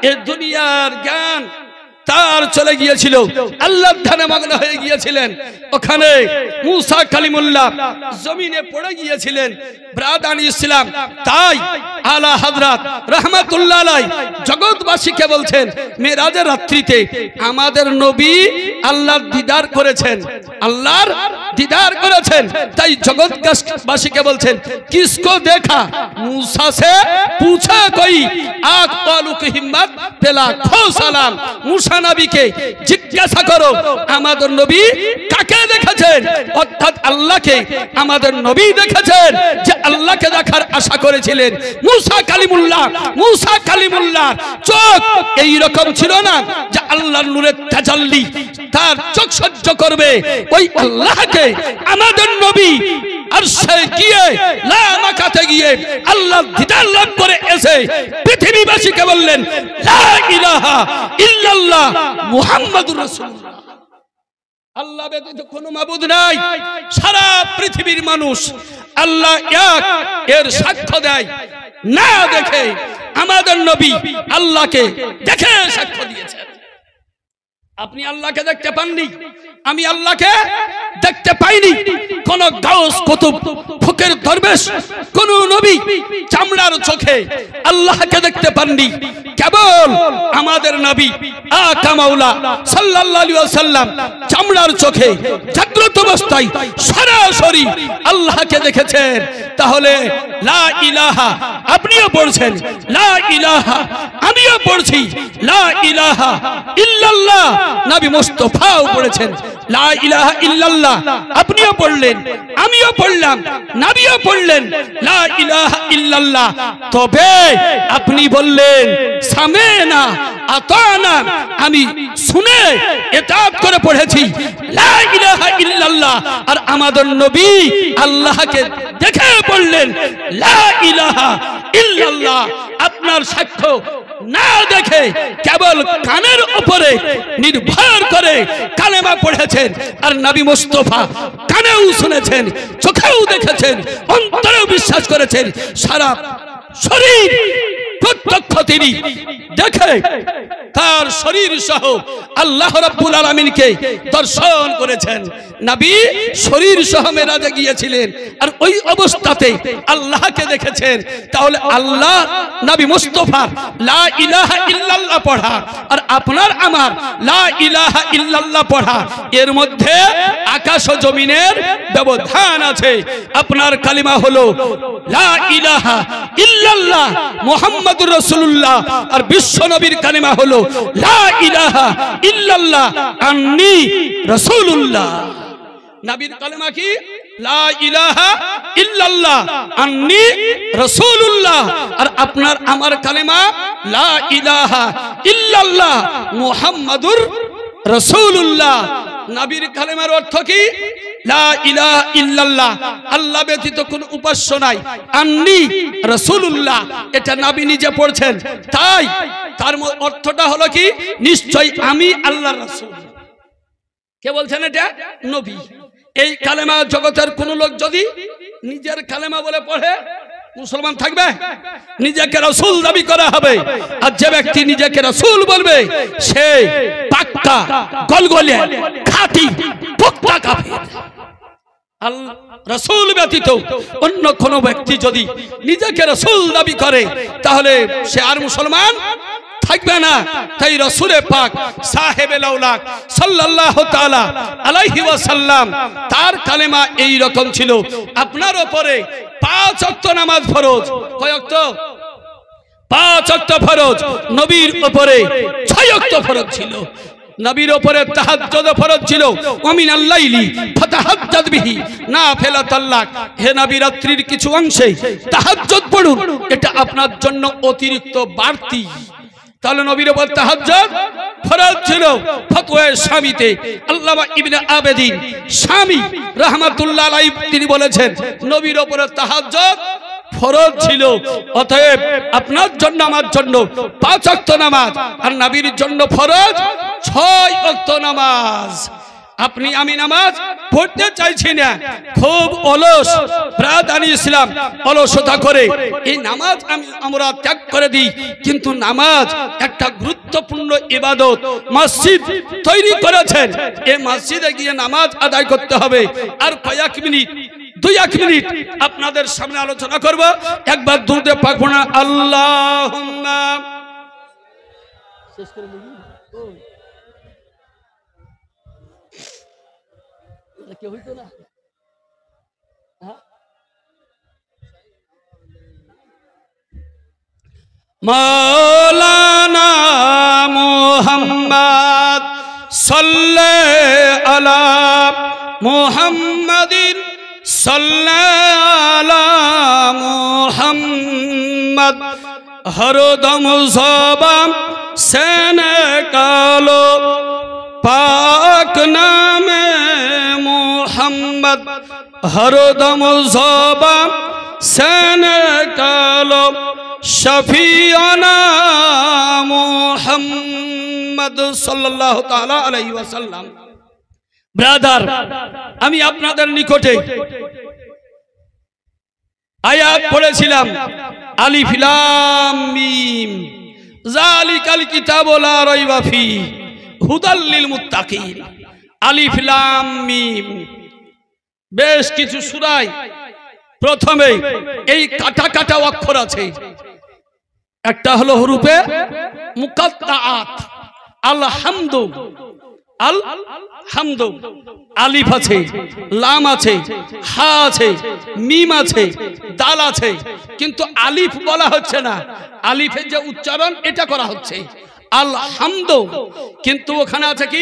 এই দুনিয়ার জ্ঞান তার চলে গিয়েছিল, আল্লাহর ধ্যানে মগ্ন হয়ে গিয়েছিলেন। ওখানে মুসা কালিমুল্লাহ জমিনে পড়ে গিয়েছিলেন। ব্রাদান ইসলাম, তাই আলা হযরত রাহমাতুল্লাহ আলাইহি জগৎবাসীকে বলছেন, মেরাজের রাত্রিতে আমাদের নবী আল্লাহর দিদার করেছেন, আল্লাহর দিদার করেছেন। তাই জগৎবাসীকে বলছেন, কিসকো দেখা মুসা সে पूछा कोई, आंख वालों की हिम्मत पेला खो सालाम। মুসা নবীকে জিজ্ঞাসা করো, আমাদের নবী কাকে দেখেছেন? অর্থাৎ আল্লাহকে আমাদের নবী দেখেছেন, যে আল্লাহকে দেখার আশা করেছিলেন। মুসা কালিমুল্লাহ চোখ এই রকম ছিল না যে আল্লাহর নূরের তাজাল্লি তার চোখ সহ্য করবে। ওই আল্লাহকে আমাদের নবী আরশে গিয়ে লামাকাতে গিয়ে আল্লাহর দিদার লাভ করে এসে পৃথিবীবাসীকে বললেন, লা ইলাহা ইল্লাল্লাহ মুহাম্মাদুর রাসূলুল্লাহ, আল্লাহ ব্যতীত কোনো মাবুদ নাই। সারা পৃথিবীর মানুষ আল্লাহ এক এর সাক্ষ্য দেয়। না দেখে আমাদের নবী আল্লাহকে দেখে সাক্ষ্য দিয়েছেন। আপনি আল্লাহকে দেখতে পাননি, আমি আল্লাহকে দেখতে পাইনি। কোন গাউস কুতুব ফকির দরবেশ কোন নবী চামড়ার চোখে আল্লাহকে দেখতে পাননি। কেবল আমাদের নবী আকা মাওলা সাল্লাল্লাহু আলাইহি ওয়াসাল্লাম চামড়ার চোখে জাগ্রত অবস্থায় সরাসরি আল্লাহকে দেখেছেন। তাহলে লা ইলাহা আপনিও পড়ছেন, লা ইলাহা আমিও পড়ছি, লা ইলাহা ইল্লাল্লাহ নবী মুস্তাফাও পড়েছেন, লা ইলাহা ইল্লাল্লাহ আপনিও পড়লেন, আমিও পড়লাম, নবীও পড়লেন লা ইলাহা ইল্লাল্লাহ। তবে আপনি বললেন সামেনা আতানা, আমি শুনে ইতাআত করে পড়েছি লা ইলাহা ইল্লাল্লাহ। আর আমাদের নবী আল্লাহকে দেখে পড়লেন লা ইলাহা ইল্লাল্লাহ। আপনার সাক্ষ্য না দেখে কেবল কানের উপরে নির্ভর করে কালেমা পড়েছেন। আর নবী মুস্তাফা কানেও শুনেছেন, চোখেও দেখেছেন, অন্তরেও বিশ্বাস করেছেন, সারা শরীর প্রত্যক্ষ তিনি দেখে তার শরীর সহ আল্লাহ রাব্বুল আলামিনকে দর্শন করেছেন। নবী শরীর সহ মেরাজে গিয়েছিলেন আর ওই অবস্থাতে আল্লাহকে দেখেছেন। তাহলে আল্লাহ নবী মুস্তাফার লা ইলাহা ইল্লাল্লাহ পড়া আর আপনার আমার লা ইলাহা ইল্লাল্লাহ পড়া, এর মধ্যে আকাশ ও জমিনের ব্যবধান আছে। আপনার কালিমা হলো লা ইলাহা ইল্লাল্লাহ মুহাম্মাদুর রাসূলুল্লাহ, আর বিশ্ব নবীর কালিমা হলো লা ইলাহা ইল্লাল্লাহ আন্নী রাসূলুল্লাহ। নবীর কালিমা কি? লা ইলাহা ইল্লাল্লাহ আন্নী রাসূলুল্লাহ। আর আপনার আমার কালিমা লা ইলাহা ইল্লাল্লাহ মুহাম্মাদুর রাসূলুল্লাহ। নবীর কালিমার অর্থ কি? লা ইলাহা ইল্লাল্লাহ, আল্লাহ ব্যতীত কোনো উপাস্য নাই, আন্নী রাসূলুল্লাহ, এটা নবী নিজে পড়ছেন। তাই তার অর্থটা হলো কি? নিশ্চয় আমি আল্লাহর রাসূল। কে বলছেন এটা? নবী। এই কালেমা জগতের কোন লোক যদি নিজের কালেমা বলে পড়ে মুসলমান থাকবে? নিজেকে রাসূল দাবি করা হবে। আর যে ব্যক্তি নিজেকে রাসূল বলবে সে পাক্কা গলগলে খাঁটি পুক্তা কাফির। রাসূল ব্যতীত অন্য কোন ব্যক্তি যদি নিজেকে রাসূল দাবি করে তাহলে সে আর মুসলমান থাকবে না। তাই রাসূলে পাক সাহেবে লাউলাক সাল্লাল্লাহু তাআলা আলাইহি ওয়াসাল্লাম তার কালেমা এই রকম ছিল। আপনার উপরে 5 ওয়াক্ত নামাজ ফরজ। কয় ওয়াক্ত? 5 ওয়াক্ত ফরজ। নবীর উপরে 6 ওয়াক্ত ফরজ ছিল। নবীর উপরে তাহাজ্জুদ ফরজ ছিল। ওয়ামিনাল লাইলি ফাতাহাজ্জাদ বিহি নাফিলাতাল লাক। হে নবী, রাত্রির কিছু অংশে তাহাজ্জুদ পড়ুন, এটা আপনার জন্য অতিরিক্ত বাড়তি। তাহলে নবীর উপর তাহাজ্জুদ ফরজ ছিল। ফতোয়া শামীতে আল্লামা ইবনে আবেদিন শামী রাহমাতুল্লাহ আলাইহি তিনি বলেছেন নবীর উপর তাহাজ্জুদ ফরজ ছিল। অতএব আপনার জন্য আমার জন্য 5 ওয়াক্ত নামাজ আর নবীর জন্য ফরজ 6 ওয়াক্ত নামাজ। আপনি আমি নামাজ পড়তে চাইছি না, খুব অলস ব্রাদানি ইসলাম অলসতা করে এই নামাজ আমরা ত্যাগ করে দিই। কিন্তু নামাজ একটা গুরুত্বপূর্ণ ইবাদত। মসজিদ তৈরি করেছেন, এই মসজিদে গিয়ে নামাজ আদায় করতে হবে। আর কয়েক মিনিট 2-1 মিনিট আপনাদের সামনে আলোচনা করব। একবার দুরূদে পাক পড়ুন, আল্লাহুম্মা শেষ করে দেখি কেউ হইতো না। মাওলানা মুহাম্মদ সাল্লাল্লাহু আলা মুহাম্মাদিন সাল্লাল্লাহু আলা মুহাম্মদ। হরদম জবান সেনে কালো পাক নামে মুহাম্মদ। হরদম জবান সেনে কালো শফিয়ানা মুহাম্মদ সাল্লাল্লাহু তাআলা আলাইহি ওয়াসাল্লাম। ব্রাদার, আমি আপনাদের নিকটে আয়াত পড়েছিলাম, আলিফ লাম মিম যালিকাল কিতাবু লা রাইবা ফীহি হুদাল লিল মুত্তাকিন। আলিফ লাম মিম বেশ কিছু সূরায় প্রথমে এই কাটা কাটা অক্ষর আছে। একটা হলো হরুফে মুকাত্তাআত, আলহামদু, আল হামদু, আলিফ আছে, লাম আছে, হা আছে, মিম আছে, দাল আছে, কিন্তু আলিফ বলা হচ্ছে না। আলিফের যে উচ্চারণ এটা করা হচ্ছে আল হামদু, কিন্তু ওখানে আছে কি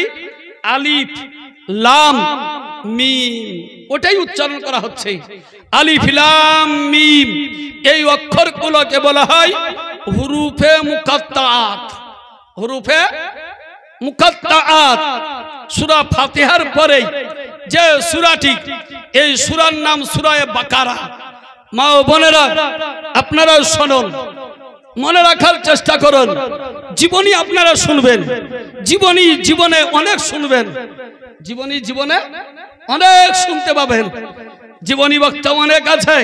আলিফ লাম মিম, ওটাই উচ্চারণ করা হচ্ছে। আলিফ লাম মিম এই অক্ষরগুলোকে বলা হয় হুরুফে মুকাত্তাআত। হুরুফে মুকাত্তাআত সূরা ফাতিহার পরে যে সূরাটি, এই সূরার নাম সূরা বাকারা। মা ও বোনেরা আপনারা শুনুন, মনে রাখার চেষ্টা করুন। জীবনী আপনারা শুনবেন, জীবনে অনেক শুনবেন, জীবনে অনেক শুনতে পাবেন। জীবনী বক্তা অনেক আছে।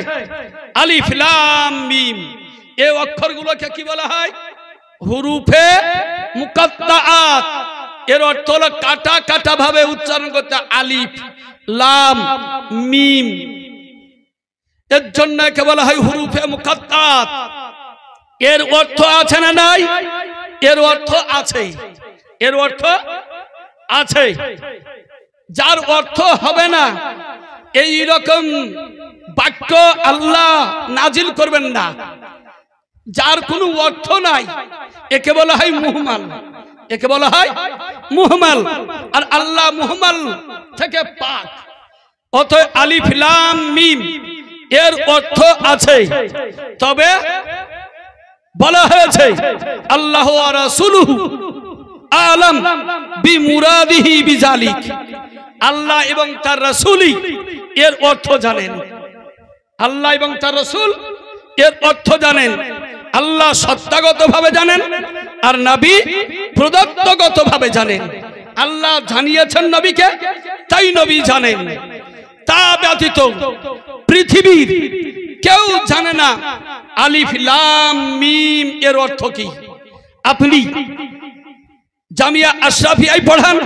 আলিফ লাম মিম এই অক্ষরগুলোকে কি বলা হয়? হুরুফে মুকাত্তাআত। এর অর্থ হলো কাটা কাটা ভাবে উচ্চারণ করতে, আলিফ লাম মিম। এর জন্য একে বলা হয় হুরুফে মুকাত্তাআত। এর অর্থ আছে না নাই? এর অর্থ আছে, এর অর্থ আছে। যার অর্থ হবে না এই রকম বাক্য আল্লাহ নাজিল করবেন না। যার কোনো অর্থ নাই একে বলা হয় মুহমাল, একে বলা হয় মুহমাল। আর আল্লাহ মুহমাল থেকে পাক। অতএব আলিফ লাম মিম এর অর্থ আছে, তবে বলা হয়েছে আল্লাহ ওয়া রাসূলুহু আলাম বিমুরাদিহি বিযালিক। আল্লাহ এবং তার রাসূলই এর অর্থ জানেন। আল্লাহ এবং তার রাসূল এর অর্থ জানেন। আল্লাহ সত্তাগতভাবে জানেন আর নবী প্রদত্তগতভাবে জানেন। আল্লাহ জানিয়েছেন নবীকে, তাই নবী জানেন। তা ব্যতীত পৃথিবীর কেউ জানে না আলিফ লাম মিম এর অর্থ কি। আপনি জামিয়া আশরাফিয়ায় পড়ান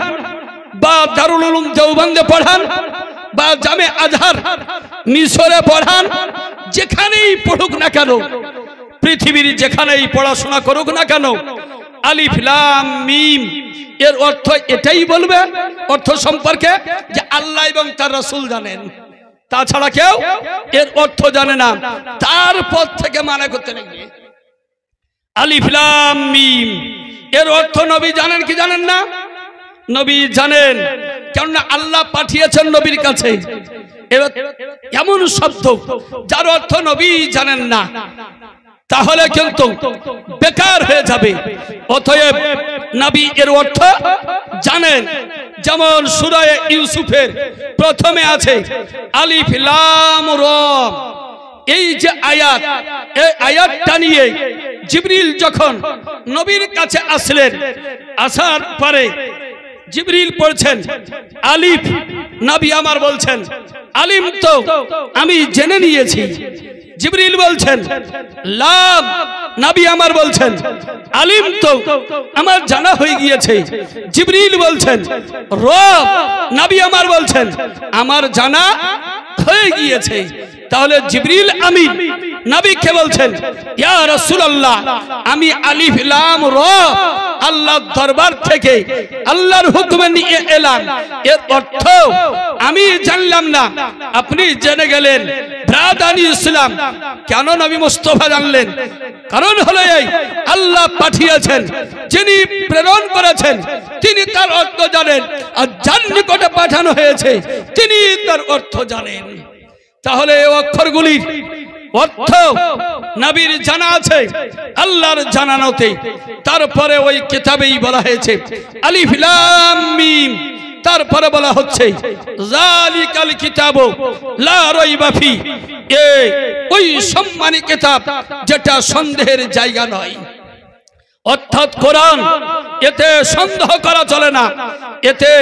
বা দারুল উলুম দেওবন্দে পড়ান বা জামে আজহার মিশরে পড়ান, যেখানেই পড়ুক না কেন, পৃথিবীর যেখানেই পড়াশোনা করুক না কেন, আলিফ লাম মিম এর অর্থ এটাই বলবে অর্থ সম্পর্কে যে আল্লাহ এবং তার রাসূল জানেন। তাছাড়া কেউ এর অর্থ জানে না। তারপর থেকে মানে করতে লাগবে আলিফ লাম মিম এর অর্থ নবী জানেন কি জানেন না? নবী জানেন, কেননা আল্লাহ পাঠিয়েছেন নবীর কাছে এমন শব্দ যার অর্থ নবী জানেন না, তাহলে কিন্তু বেকার হয়ে যাবে। অতএব নবী এর অর্থ জানেন। যেমন সূরা ইউসুফের প্রথমে আছে আলিফ লাম র। এই যে আয়াত, এই আয়াতটা নিয়ে জিবরিল যখন নবীর কাছে আসলেন, আসার পরে জিবরিল পড়ছেন আলিফ, নবী আমার বলছেন আলিম তো আমি জেনে নিয়েছি। জিবরিল বলছেন লাম, নবী আমার বলছেন আলিম তো আমার জানা হয়ে গিয়েছে। জিবরিল বলছেন র, নবী আমার বলছেন আমার জানা হয়ে গিয়েছে। তাহলে জিবরিল আমিন নবীকে বলছেন ইয়া রাসূলুল্লাহ, আমি আলিফ লাম র আল্লাহর দরবার থেকে আল্লাহর হুকুমে নিয়ে এলাম। এর অর্থ আমি জানলাম না, আপনি জেনে গেলেন। ব্রাদানি ইসলাম, কেন নবী মুস্তাফা জানলেন? কারণ হলো এই, আল্লাহ পাঠিয়েছেন, যিনি প্রেরণ করেছেন তিনি তার অর্থ জানেন, আর যার নিকটে পাঠানো হয়েছে তিনি তার অর্থ জানেন। তাহলে এই অক্ষরগুলির অর্থ নবীর জানা আছে, আল্লাহর জানানোতে। তারপরে ওই কিতাবেই বলা হয়েছে আলিফ লাম মিম, তারপরে বলা হচ্ছে যালিকাল কিতাবু লা রাইবা ফি, ওই সম্মানী কিতাব যেটা সন্দেহের জায়গা নয়। অর্থাৎ কোরআন, এতে সন্দেহ করা চলে না। এতে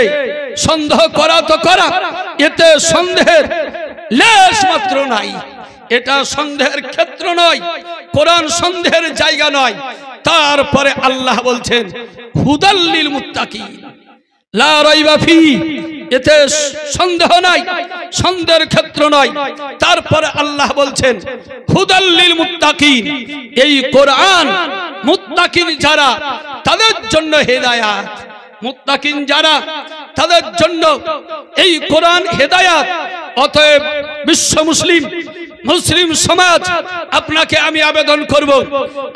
সন্দেহ করা তো করা, এতে সন্দেহের লেশ মাত্র নাই। এটা সন্দেহের ক্ষেত্র নয়, কোরআন সন্দেহের জায়গা নয়। তারপরে আল্লাহ বলছেন হুদাল লিল মুত্তাকিন লা রাইবা ফি, এতে সন্দেহ নাই, সন্দেহের ক্ষেত্র নয়। তারপরে আল্লাহ বলছেন হুদাল লিল মুত্তাকিন, এই কোরআন মুত্তাকিন যারা তাদের জন্য হেদায়েত। মুত্তাকিন যারা তাদের জন্য এই কোরআন হেদায়েত। অতএব বিশ্ব মুসলিম সমাজ, আপনাকে আমি আবেদন করব,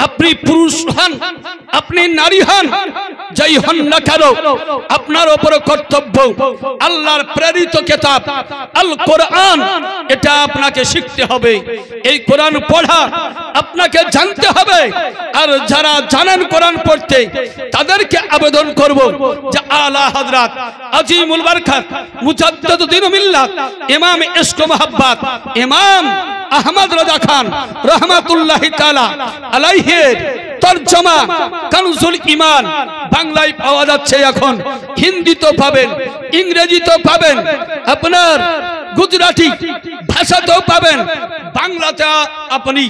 আপনি পুরুষ হন, আপনি নারী হন, যাই হন না কেন, আপনার উপর কর্তব্য আল্লাহর প্রেরিত কিতাব আল কোরআন, এটা আপনাকে শিখতে হবে। এই কোরআন পড়া আপনাকে জানতে হবে। আর যারা জানেন কোরআন পড়তে, তাদেরকে আবেদন করব যে আলা হযরত আজিমুল বারকাত মুজাদ্দিদুদ্দিন মিল্লাত ইমাম ইশক ও মুহাব্বত ইমাম আহমদ রাজা খান রহমাতুল্লাহি তাআলা আলাইহির তরজমা কানজুল ঈমান বাংলায় পাওয়া যাচ্ছে। এখন হিন্দিতেও পাবেন, ইংরেজিতেও পাবেন, আপনার গুজরাটি ভাষাতেও পাবেন, বাংলাতে আপনি